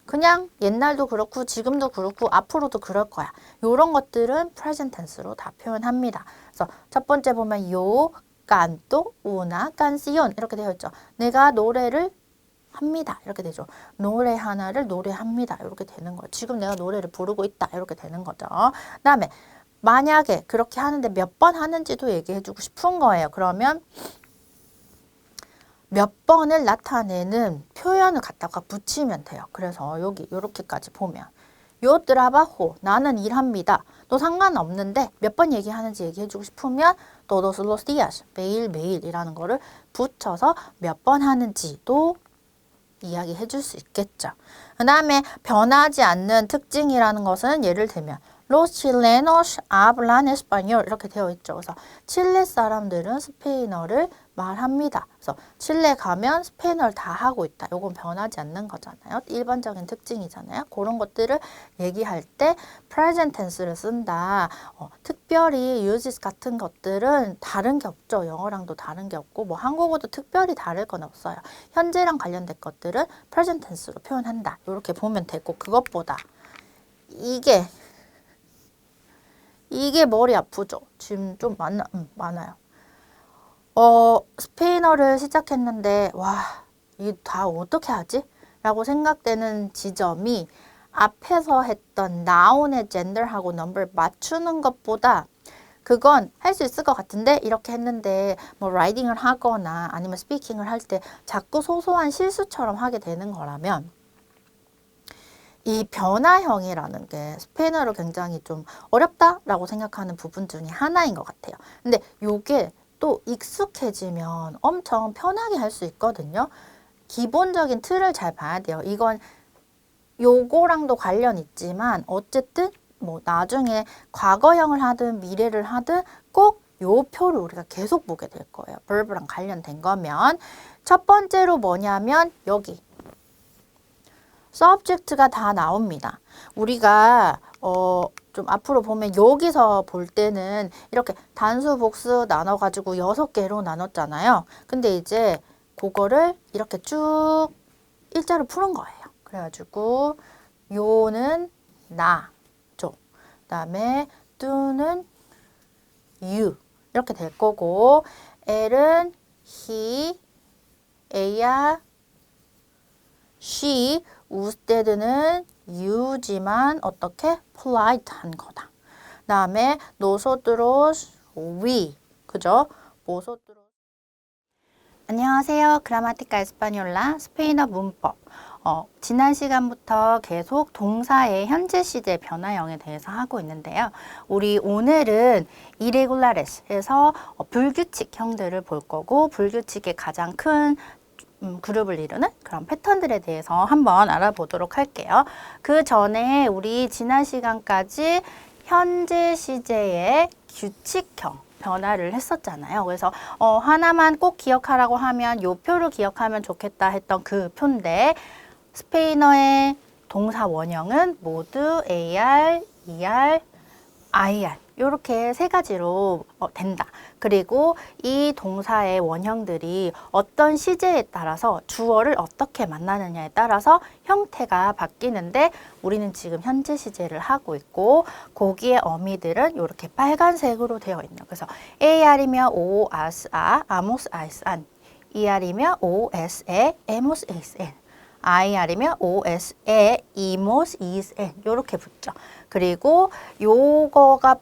그냥 옛날도 그렇고 지금도 그렇고 앞으로도 그럴 거야. 이런 것들은 present tense로 다 표현합니다. 그래서 첫 번째 보면 요 canto una canción 이렇게 되어 있죠. 내가 노래를 합니다. 이렇게 되죠. 노래 하나를 노래합니다. 이렇게 되는 거예요. 지금 내가 노래를 부르고 있다. 이렇게 되는 거죠. 그 다음에 만약에 그렇게 하는데 몇 번 하는지도 얘기해주고 싶은 거예요. 그러면 몇 번을 나타내는 표현을 갖다가 붙이면 돼요. 그래서 여기 이렇게까지 보면 Yo trabajo, 나는 일합니다. 또 상관없는데 몇 번 얘기하는지 얘기해주고 싶으면 todos los días, 매일매일이라는 거를 붙여서 몇 번 하는지도 이야기해 줄 수 있겠죠. 그 다음에 변하지 않는 특징이라는 것은 예를 들면 Los chilenos hablan español 이렇게 되어 있죠. 그래서 칠레 사람들은 스페인어를 말합니다. 그래서 칠레 가면 스페인어를 다 하고 있다. 이건 변하지 않는 거잖아요. 일반적인 특징이잖아요. 그런 것들을 얘기할 때 present tense를 쓴다. 특별히 uses 같은 것들은 다른 게 없죠. 영어랑도 다른 게 없고 뭐 한국어도 특별히 다를 건 없어요. 현재랑 관련된 것들은 present tense로 표현한다. 이렇게 보면 되고 그것보다 이게 머리 아프죠? 지금 좀 많아요. 스페인어를 시작했는데, 와, 이게 다 어떻게 하지? 라고 생각되는 지점이 앞에서 했던 noun의 gender하고 number 맞추는 것보다 그건 할 수 있을 것 같은데 이렇게 했는데 뭐 라이딩을 하거나 아니면 스피킹을 할 때 자꾸 소소한 실수처럼 하게 되는 거라면 이 변화형이라는 게 스페인어로 굉장히 좀 어렵다라고 생각하는 부분 중에 하나인 것 같아요. 근데 요게 또 익숙해지면 엄청 편하게 할 수 있거든요. 기본적인 틀을 잘 봐야 돼요. 이건 요거랑도 관련 있지만 어쨌든 뭐 나중에 과거형을 하든 미래를 하든 꼭 요 표를 우리가 계속 보게 될 거예요. verb랑 관련된 거면. 첫 번째로 뭐냐면 여기 subject가 다 나옵니다. 우리가 좀 앞으로 보면 여기서 볼 때는 이렇게 단수 복수 나눠가지고 6개로 나눴잖아요. 근데 이제 그거를 이렇게 쭉 일자로 푸는 거예요. 그래가지고 요는 나죠. 그 다음에 뚜는 you 이렇게 될 거고 L은 he, A야 she, ustedes you지만 어떻게? polite한 거다. 그 다음에 nosotros, we, 그죠? vosotros. 안녕하세요. 그라마티카 에스파뇰라 스페인어 문법. 지난 시간부터 계속 동사의 현재 시제 변화형에 대해서 하고 있는데요. 우리 오늘은 irregulares에서 불규칙형들을 볼 거고 불규칙의 가장 큰 그룹을 이루는 그런 패턴들에 대해서 한번 알아보도록 할게요. 그 전에 우리 지난 시간까지 현재 시제의 규칙형 변화를 했었잖아요. 그래서 하나만 꼭 기억하라고 하면 요 표를 기억하면 좋겠다 했던 그 표인데 스페인어의 동사 원형은 모두 AR, ER, IR 이렇게 세 가지로 된다. 그리고 이 동사의 원형들이 어떤 시제에 따라서 주어를 어떻게 만나느냐에 따라서 형태가 바뀌는데 우리는 지금 현재 시제를 하고 있고 거기에 어미들은 이렇게 빨간색으로 되어 있는. 그래서 AR이면 O, AS, A, AMOS, AS, AN ER이면 OS에, EMOS, ASN IR이면 OS에, EMOS, ESN 이렇게 붙죠. 그리고 요거가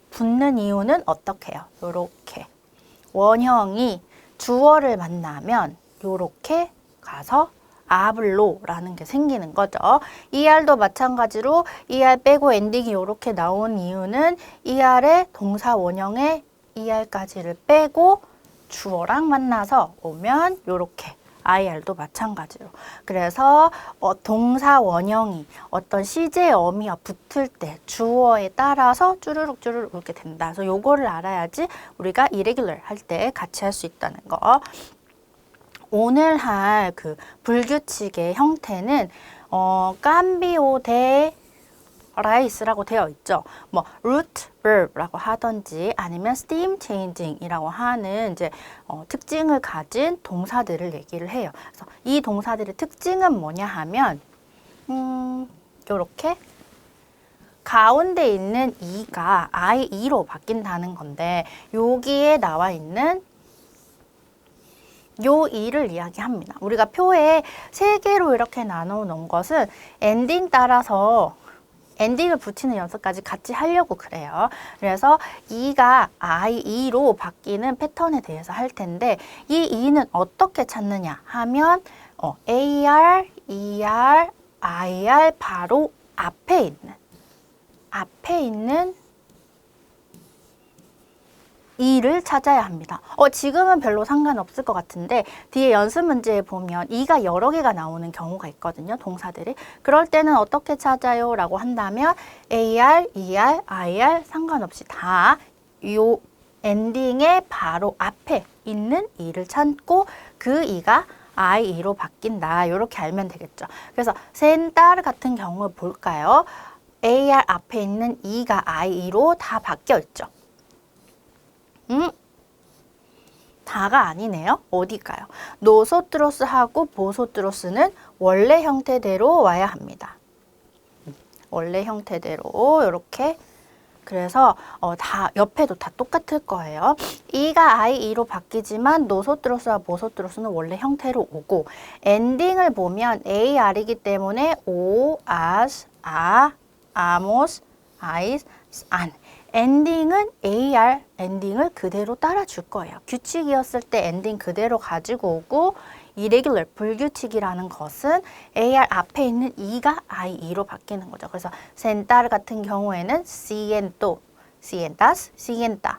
붙는 이유는 어떻게 해요? 요렇게 원형이 주어를 만나면 요렇게 가서 아블로라는 게 생기는 거죠. ER도 마찬가지로 ER 빼고 엔딩이 요렇게 나온 이유는 ER의 동사 원형에 ER까지를 빼고 주어랑 만나서 오면 요렇게 IR도 마찬가지로. 그래서 동사 원형이 어떤 시제 어미와 붙을 때 주어에 따라서 쭈르륵 이렇게 된다. 그래서 요거를 알아야지 우리가 irregular 할 때 같이 할 수 있다는 거. 오늘 할 그 불규칙의 형태는 cambio de raíz라고 되어 있죠. 뭐 root verb라고 하든지 아니면 stem changing이라고 하는 이제 특징을 가진 동사들을 얘기를 해요. 그래서 이 동사들의 특징은 뭐냐 하면 요렇게 가운데 있는 이가 IE로 바뀐다는 건데 여기에 나와 있는 요 이를 이야기합니다. 우리가 표에 세 개로 이렇게 나눠 놓은 것은 엔딩 따라서 엔딩을 붙이는 연습까지 같이 하려고 그래요. 그래서 이가 IE로 바뀌는 패턴에 대해서 할 텐데 이 E는 어떻게 찾느냐 하면 AR, ER, IR 바로 앞에 있는 이를 찾아야 합니다. 지금은 별로 상관없을 것 같은데 뒤에 연습 문제에 보면 이가 여러 개가 나오는 경우가 있거든요. 동사들이. 그럴 때는 어떻게 찾아요? 라고 한다면 AR, ER, IR 상관없이 다 요 엔딩의 바로 앞에 있는 이를 찾고 그 이가 IE로 바뀐다. 이렇게 알면 되겠죠. 그래서 sentar 같은 경우 볼까요? AR 앞에 있는 이가 IE로 다 바뀌어 있죠. 다가 아니네요. 어디일까요? 노소트로스하고 보소트로스는 원래 형태대로 와야 합니다. 원래 형태대로 이렇게. 그래서 다 옆에도 다 똑같을 거예요. 이가 IE로 바뀌지만 노소트로스와 보소트로스는 원래 형태로 오고 엔딩을 보면 AR이기 때문에 O, AS, A, AMOS, AIS, AN 엔딩은 AR 엔딩을 그대로 따라줄 거예요. 규칙이었을 때 엔딩 그대로 가지고 오고 irregular, 불규칙이라는 것은 AR 앞에 있는 E가 IE로 바뀌는 거죠. 그래서 sentar 같은 경우에는 siento, sientas, sienta.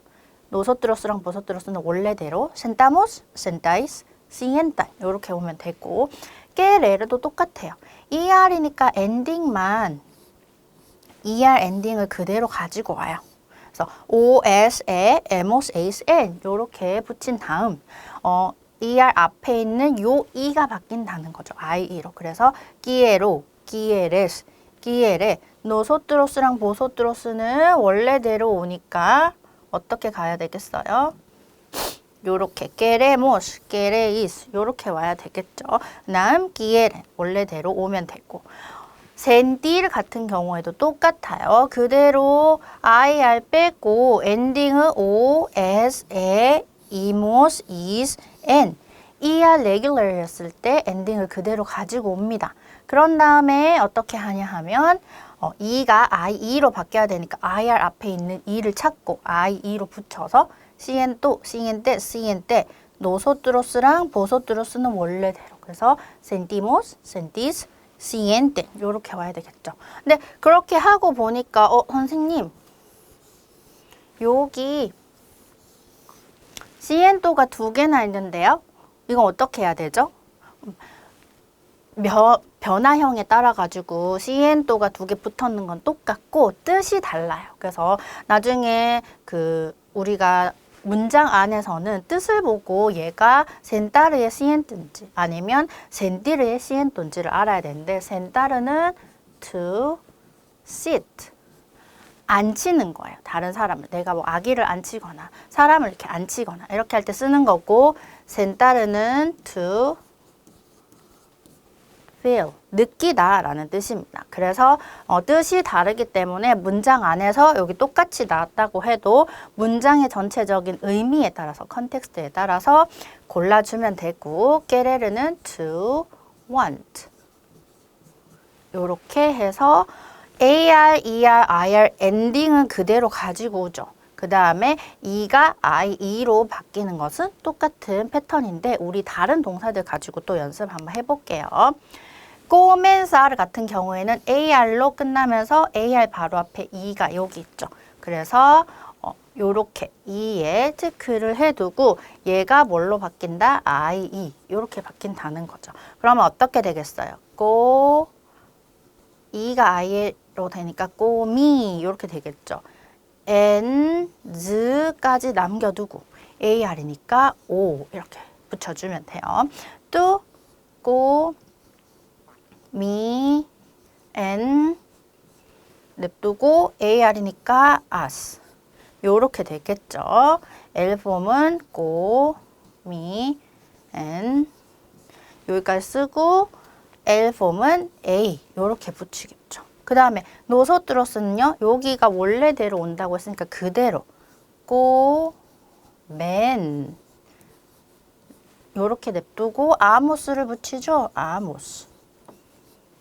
nosotros,랑 vosotros,는 원래대로 sentamos, sentáis, sientan 이렇게 오면 되고 querer도 똑같아요. ER이니까 엔딩만 ER 엔딩을 그대로 가지고 와요. 그래서 OS에 emos, AS, N 이렇게 붙인 다음 ER 앞에 있는 요 E가 바뀐다는 거죠. IE로. 그래서 quiero, quieres, quiere, nosotros랑 vosotros,는 원래대로 오니까 어떻게 가야 되겠어요? 요렇게 queremos, queréis 요렇게 와야 되겠죠. 다음 quiere 원래대로 오면 되고 sentir 같은 경우에도 똑같아요. 그대로 IR 빼고 엔딩은 O, S, E, imos, is, n. ER regular였을 때 엔딩을 그대로 가지고 옵니다. 그런 다음에 어떻게 하냐 하면 E가 IE로 바뀌어야 되니까 IR 앞에 있는 E를 찾고 IE로 붙여서 siento, siente, siente, nosotros,랑 vosotros,는 원래대로. 그래서 sentimos, sentís, siente 이렇게 와야 되겠죠. 근데 그렇게 하고 보니까 선생님 여기 siento가 두 개나 있는데요. 이건 어떻게 해야 되죠? 변화형에 따라 가지고 siento가 두 개 붙었는 건 똑같고 뜻이 달라요. 그래서 나중에 우리가 문장 안에서는 뜻을 보고 얘가 sentar의 siento인지 아니면 sentir의 siento인지를 알아야 되는데 sentar는 to sit 앉히는 거예요. 다른 사람을 내가 뭐 아기를 앉히거나 사람을 이렇게 앉히거나 이렇게 할 때 쓰는 거고 sentar는 to feel 느끼다 라는 뜻입니다. 그래서 뜻이 다르기 때문에 문장 안에서 여기 똑같이 나왔다고 해도 문장의 전체적인 의미에 따라서 컨텍스트에 따라서 골라주면 되고 querer는 to want 이렇게 해서 AR, ER, IR 엔딩은 그대로 가지고 오죠. 그 다음에 E가 IE로 바뀌는 것은 똑같은 패턴인데 우리 다른 동사들 가지고 또 연습 한번 해볼게요. comenzar 같은 경우에는 AR로 끝나면서 AR 바로 앞에 E가 여기 있죠. 그래서 요렇게 E에 체크를 해두고 얘가 뭘로 바뀐다? IE 요렇게 바뀐다는 거죠. 그러면 어떻게 되겠어요? E가 I로 되니까 꼬미 이렇게 되겠죠. N즈까지 남겨두고 AR이니까 O 이렇게 붙여주면 돼요. 또 꼬미 N 냅두고 AR이니까 as 요렇게 되겠죠. L폼은 꼬미 N 여기까지 쓰고 L폼은 A 이렇게 붙이겠죠. 그 다음에 노소트로스는요. 여기가 원래대로 온다고 했으니까 그대로 꼬맨 요렇게 냅두고 아모스를 붙이죠. 아모스.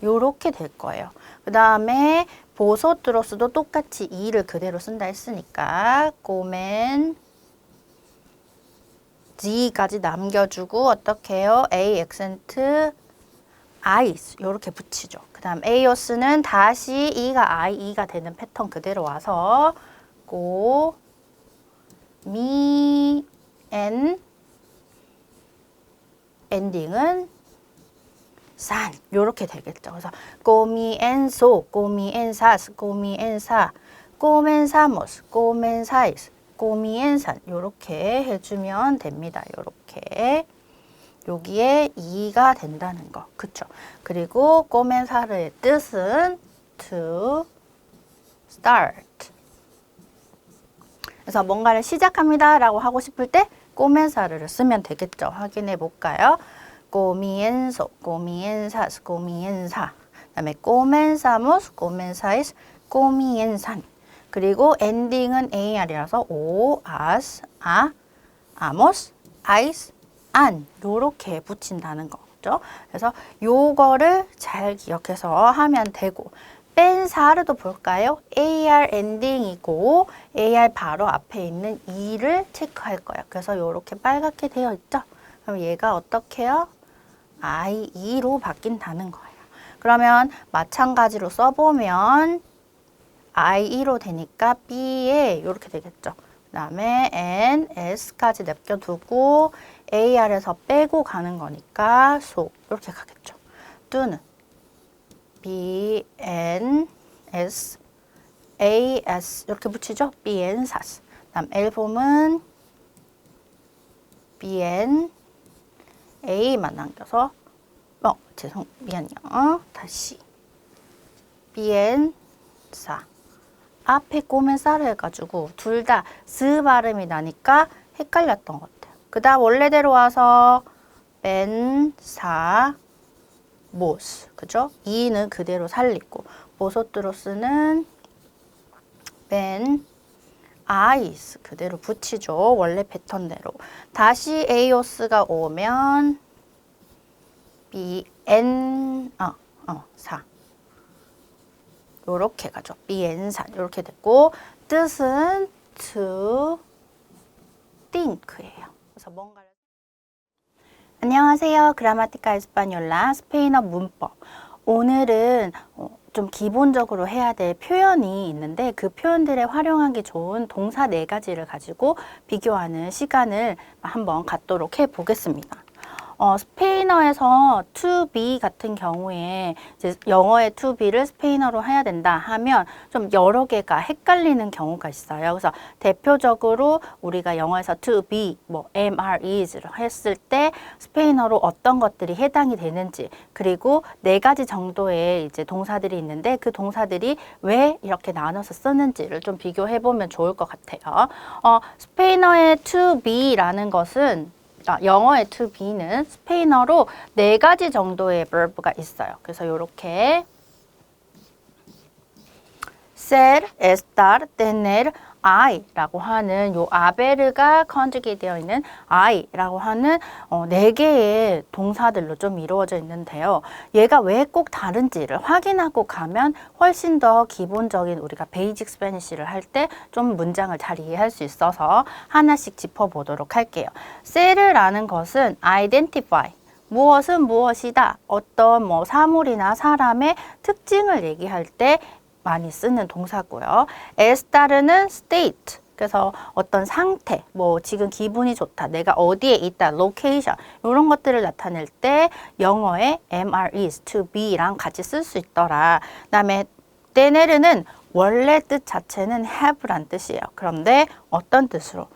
요렇게 될 거예요. 그 다음에 보소트로스도 똑같이 이를 그대로 쓴다 했으니까 꼬맨 G까지 남겨주고 어떻게 해요? A 액센트 eyes 요렇게 붙이죠. 그 다음 에이오스는 다시 E가 I, E가 되는 패턴 그대로 와서 고, 미, 엔 엔딩은 산 요렇게 되겠죠. 그래서 꼬미엔소, 꼬미엔사스, 꼬미엔사, 꼬멘사모스, 꼬멘사이스, 꼬미엔산 요렇게 해주면 됩니다. 요렇게 여기에 이가 된다는 거, 그쵸? 그리고 꼬멘사르의 뜻은 to start. 그래서 뭔가를 시작합니다라고 하고 싶을 때 꼬멘사르를 쓰면 되겠죠. 확인해 볼까요? 꼬미엔소, 꼬미엔사스, 꼬미엔사. 그다음에 꼬멘사모스, 꼬멘사이스, 꼬미엔산. 그리고 엔딩은 AR이라서 오, 아스, 아, 아모스, 아이스, 안 요렇게 붙인다는 거죠. 그래서 요거를 잘 기억해서 하면 되고 뺀사르도 볼까요? AR 엔딩이고 AR 바로 앞에 있는 E를 체크할 거예요. 그래서 요렇게 빨갛게 되어 있죠. 그럼 얘가 어떻게 해요? IE로 바뀐다는 거예요. 그러면 마찬가지로 써보면 IE로 되니까 B에 이렇게 되겠죠. 그 다음에 N, S까지 남겨두고 AR에서 빼고 가는 거니까 so 이렇게 가겠죠. 또는 B, N, S, A, S 이렇게 붙이죠. B, N, 사스. 그 다음 앨범은 B, N, A만 남겨서 미안해요. 다시 B, N, 사 앞에 꼬맨사를 해가지고 둘 다 스 발음이 나니까 헷갈렸던 것 같아요. 그 다음 원래대로 와서 벤, 사, 모스 그죠? 이는 그대로 살리고 보소트로스는 벤, 아이스 그대로 붙이죠. 원래 패턴대로. 다시 에이오스가 오면 B, N, 사 요렇게 가죠. B, N, 사 요렇게 됐고 뜻은 to think예요. 그래서 뭔가를 안녕하세요. 그라마티카 에스파뇰라 스페인어 문법. 오늘은 좀 기본적으로 해야 될 표현이 있는데 그 표현들에 활용하기 좋은 동사 4가지를 가지고 비교하는 시간을 한번 갖도록 해 보겠습니다. 스페인어에서 to be 같은 경우에 이제 영어의 to be를 스페인어로 해야 된다 하면 좀 여러 개가 헷갈리는 경우가 있어요. 그래서 대표적으로 우리가 영어에서 to be, am, are, is를 했을 때 스페인어로 어떤 것들이 해당이 되는지 그리고 4가지 정도의 이제 동사들이 있는데 그 동사들이 왜 이렇게 나눠서 쓰는지를 좀 비교해 보면 좋을 것 같아요. 스페인어의 to be라는 것은 영어의 to be는 스페인어로 4가지 정도의 verb가 있어요. 그래서 이렇게 ser, estar, tener, I라고 하는 요 아베르가 컨주게이트 되어 있는 I라고 하는 4개의 동사들로 좀 이루어져 있는데요. 얘가 왜 꼭 다른지를 확인하고 가면 훨씬 더 기본적인 우리가 베이직 스페니쉬를 할 때 좀 문장을 잘 이해할 수 있어서 하나씩 짚어보도록 할게요. ser라는 것은 identify 무엇은 무엇이다. 어떤 사물이나 사람의 특징을 얘기할 때 많이 쓰는 동사고요. estar는 state, 그래서 어떤 상태, 지금 기분이 좋다, 내가 어디에 있다, location 이런 것들을 나타낼 때 영어의 am, are, is, to be랑 같이 쓸 수 있더라. 그다음에 tener는 원래 뜻 자체는 have란 뜻이에요. 그런데 어떤 뜻으로?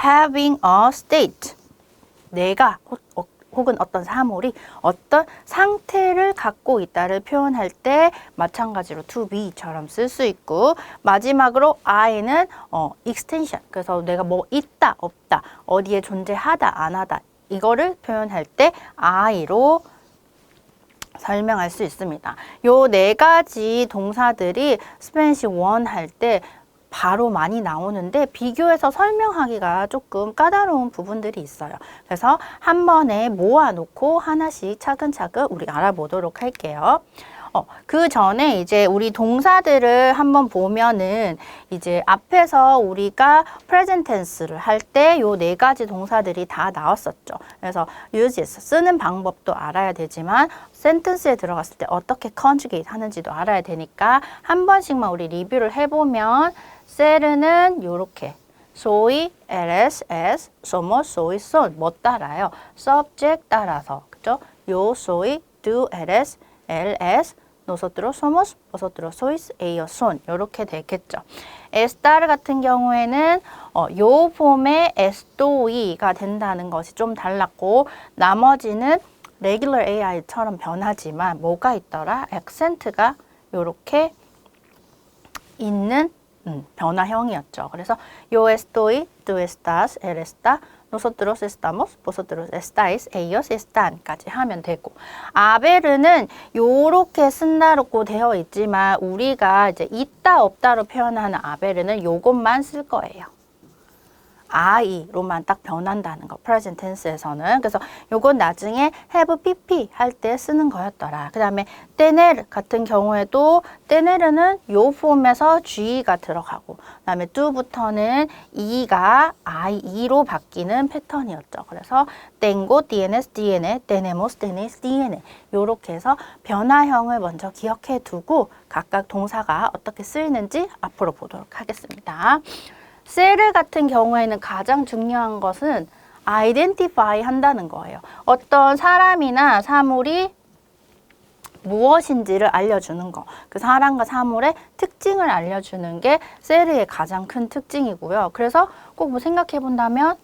having a state, 내가 혹은 어떤 사물이 어떤 상태를 갖고 있다를 표현할 때 마찬가지로 to be처럼 쓸 수 있고 마지막으로 I는 extension, 그래서 내가 있다 없다 어디에 존재하다 안 하다 이거를 표현할 때 I로 설명할 수 있습니다. 요 4가지 동사들이 스페니쉬 1 할 때 바로 많이 나오는데 비교해서 설명하기가 조금 까다로운 부분들이 있어요. 그래서 한 번에 모아놓고 하나씩 차근차근 우리 알아보도록 할게요. 그 전에 이제 우리 동사들을 한번 보면은 이제 앞에서 우리가 present tense를 할 때 요 네 가지 동사들이 다 나왔었죠. 그래서 uses 쓰는 방법도 알아야 되지만 sentence에 들어갔을 때 어떻게 conjugate 하는지도 알아야 되니까 한 번씩만 우리 리뷰를 해보면 셀은 요렇게 soy, eres, es, somos, soy, son 뭐 따라요? subject 따라서 그죠? yo soy, tú eres, él es, nosotros somos, vosotros sois, ellos son 이렇게 되겠죠. estar 같은 경우에는 요 폼의 estoy가 된다는 것이 좀 달랐고 나머지는 regular AI처럼 변하지만 뭐가 있더라? 액센트가 요렇게 있는 변화형이었죠. 그래서 yo estoy, tú estás, él está, nosotros estamos, vosotros estáis, ellos están까지 하면 되고 아베르는 요렇게 쓴다고 되어 있지만 우리가 이제 있다 없다로 표현하는 아베르는 요것만 쓸 거예요. I로만 딱 변한다는 거, present tense에서는. 그래서 요건 나중에 have pp 할 때 쓰는 거였더라. 그 다음에 tener 같은 경우에도 tener는 요 폼에서 G가 들어가고, 그 다음에 do부터는 E가 IE로 바뀌는 패턴이었죠. 그래서 tengo, tienes, tiene, tenemos, tenéis, tiene 요렇게 해서 변화형을 먼저 기억해 두고 각각 동사가 어떻게 쓰이는지 앞으로 보도록 하겠습니다. 셀 같은 경우에는 가장 중요한 것은 identify 한다는 거예요. 어떤 사람이나 사물이 무엇인지를 알려주는 거. 그 사람과 사물의 특징을 알려주는 게 셀의 가장 큰 특징이고요. 그래서 꼭 뭐 생각해 본다면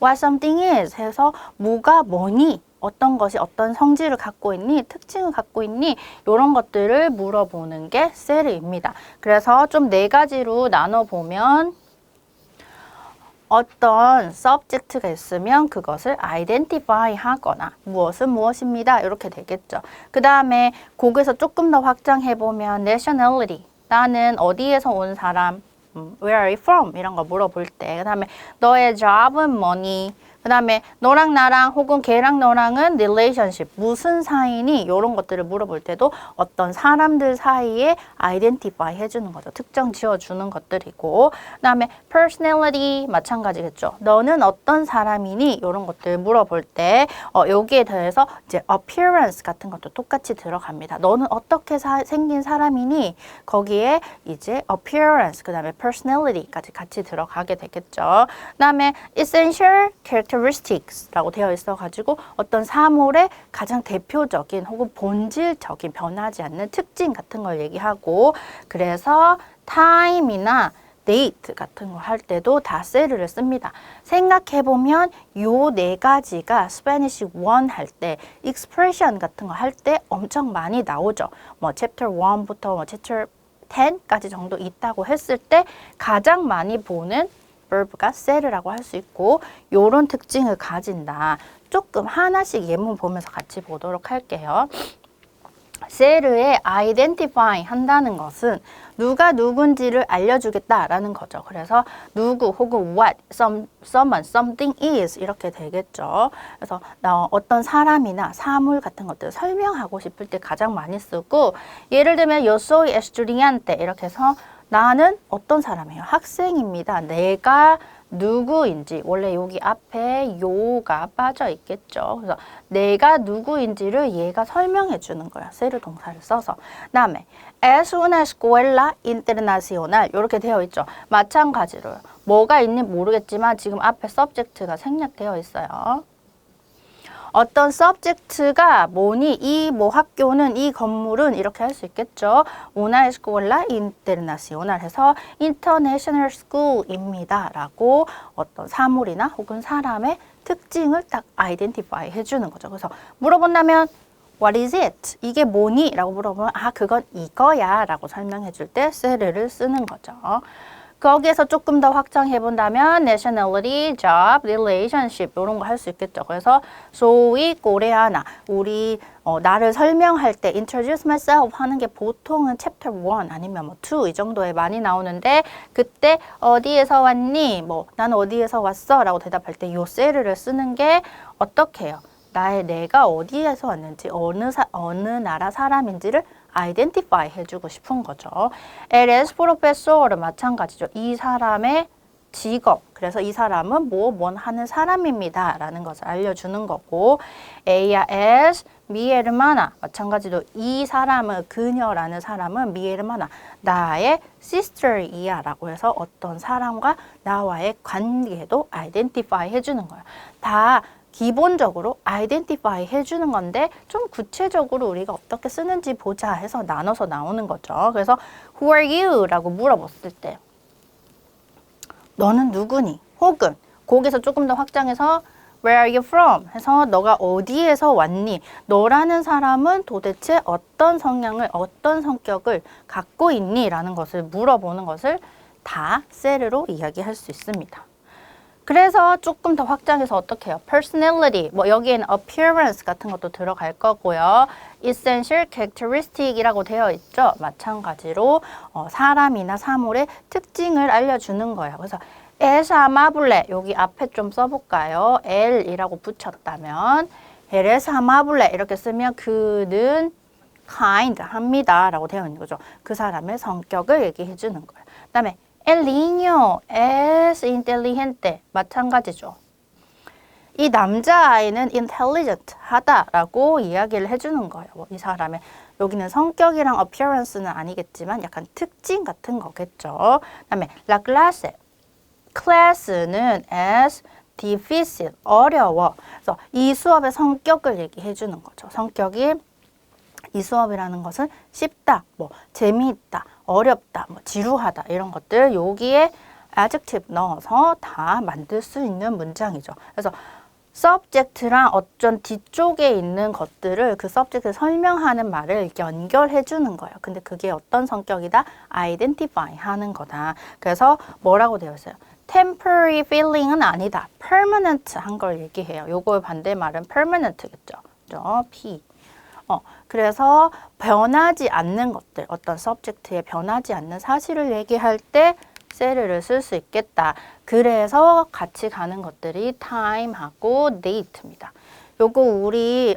what something is 해서 뭐가 뭐니? 어떤 것이 어떤 성질을 갖고 있니? 특징을 갖고 있니? 이런 것들을 물어보는 게 셀입니다. 그래서 좀 네 가지로 나눠보면 어떤 subject가 있으면 그것을 identify 하거나 무엇은 무엇입니다. 이렇게 되겠죠. 그 다음에 거기서 조금 더 확장해보면 nationality. 나는 어디에서 온 사람? Where are you from? 이런 거 물어볼 때. 그 다음에 너의 job은 뭐니? 그 다음에 너랑 나랑 혹은 걔랑 너랑은 relationship, 무슨 사이니? 이런 것들을 물어볼 때도 어떤 사람들 사이에 identify 해주는 거죠. 특정 지어주는 것들이고 그 다음에 personality 마찬가지겠죠. 너는 어떤 사람이니? 이런 것들 물어볼 때 여기에 대해서 이제 appearance 같은 것도 똑같이 들어갑니다. 너는 어떻게 생긴 사람이니? 거기에 이제 appearance, 그 다음에 personality까지 같이 들어가게 되겠죠. 그 다음에 essential characteristics라고 되어 있어가지고 어떤 사물의 가장 대표적인 혹은 본질적인 변하지 않는 특징 같은 걸 얘기하고 그래서 time이나 date 같은 거 할 때도 다 셀을 씁니다. 생각해보면 요 네 가지가 스페니쉬 1 할 때 expression 같은 거 할 때 엄청 많이 나오죠. 뭐 chapter 1부터 뭐 chapter 10까지 정도 있다고 했을 때 가장 많이 보는 verb가 셀이라고 할 수 있고 요런 특징을 가진다. 조금 하나씩 예문 보면서 같이 보도록 할게요. 셀의 identify 한다는 것은 누가 누군지를 알려주겠다라는 거죠. 그래서 누구 혹은 what, someone, something is 이렇게 되겠죠. 그래서 어떤 사람이나 사물 같은 것들을 설명하고 싶을 때 가장 많이 쓰고 예를 들면 yo soy estudiante 이렇게 해서 나는 어떤 사람이에요? 학생입니다. 내가 누구인지 원래 여기 앞에 요가 빠져 있겠죠. 그래서 내가 누구인지를 얘가 설명해 주는 거야. 세르 동사를 써서. 그다음에 es una escuela internacional 이렇게 되어 있죠. 마찬가지로 뭐가 있는지 모르겠지만 지금 앞에 subject가 생략되어 있어요. 어떤 subject가 뭐니? 이 뭐 학교는 이 건물은 이렇게 할 수 있겠죠. Una escuela internacional 해서 international school입니다. 라고 어떤 사물이나 혹은 사람의 특징을 딱 identify 해주는 거죠. 그래서 물어본다면 What is it? 이게 뭐니? 라고 물어보면 아 그건 이거야 라고 설명해 줄 때 세르를 쓰는 거죠. 거기에서 조금 더 확장해 본다면 nationality, job, relationship 이런 거 할 수 있겠죠. 그래서 소위 코레아나 우리 나를 설명할 때 introduce myself 하는 게 보통은 chapter 1 아니면 뭐 2 이 정도에 많이 나오는데 그때 어디에서 왔니? 뭐 나는 어디에서 왔어? 라고 대답할 때 요 셀을 쓰는 게 어떻게 해요? 내가 어디에서 왔는지 어느 나라 사람인지를 identify 해주고 싶은 거죠. LS 프로페서는 마찬가지죠. 이 사람의 직업, 그래서 이 사람은 뭔 하는 사람입니다 라는 것을 알려주는 거고 A야 S, mi hermana 마찬가지로 이 사람은 그녀라는 사람은 mi hermana 나의 sister이야 라고 해서 어떤 사람과 나와의 관계도 identify 해주는 거예요. 다 기본적으로 identify 해주는 건데 좀 구체적으로 우리가 어떻게 쓰는지 보자 해서 나눠서 나오는 거죠. 그래서 Who are you? 라고 물어봤을 때 너는 누구니? 혹은 거기서 조금 더 확장해서 Where are you from? 해서 너가 어디에서 왔니? 너라는 사람은 도대체 어떤 성향을, 어떤 성격을 갖고 있니? 라는 것을 물어보는 것을 다 셀으로 이야기할 수 있습니다. 그래서 조금 더 확장해서 어떻게 해요? personality, 뭐 여기에는 appearance 같은 것도 들어갈 거고요. essential characteristic이라고 되어 있죠. 마찬가지로 사람이나 사물의 특징을 알려주는 거예요. 그래서 es amable, 여기 앞에 좀 써볼까요? L이라고 붙였다면 es amable 이렇게 쓰면 그는 kind, 합니다 라고 되어 있는 거죠. 그 사람의 성격을 얘기해 주는 거예요. 그 다음에 El niño es inteligente. 마찬가지죠. 이 남자아이는 intelligent 하다라고 이야기를 해주는 거예요. 이 사람의 여기는 성격이랑 appearance는 아니겠지만 약간 특징 같은 거겠죠. 그 다음에 la clase. class는 as difficile, 어려워. 그래서 이 수업의 성격을 얘기해 주는 거죠. 성격이 이 수업이라는 것은 쉽다, 뭐 재미있다, 어렵다, 뭐 지루하다 이런 것들 여기에 adjective 넣어서 다 만들 수 있는 문장이죠. 그래서 subject랑 어쩐 뒤쪽에 있는 것들을 그 subject를 설명하는 말을 연결해 주는 거예요. 근데 그게 어떤 성격이다? identify 하는 거다. 그래서 뭐라고 되어 있어요? temporary feeling은 아니다. permanent 한 걸 얘기해요. 요거의 반대말은 permanent겠죠. 그죠? P. 그래서 변하지 않는 것들, 어떤 subject에 변하지 않는 사실을 얘기할 때 셀을 쓸 수 있겠다. 그래서 같이 가는 것들이 time하고 date입니다. 요거 우리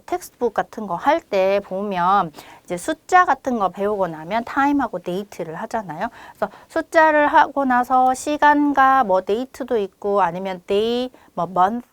텍스트북 같은 거 할 때 보면 이제 숫자 같은 거 배우고 나면 time하고 date를 하잖아요. 그래서 숫자를 하고 나서 시간과 뭐 date도 있고 아니면 day, 뭐 month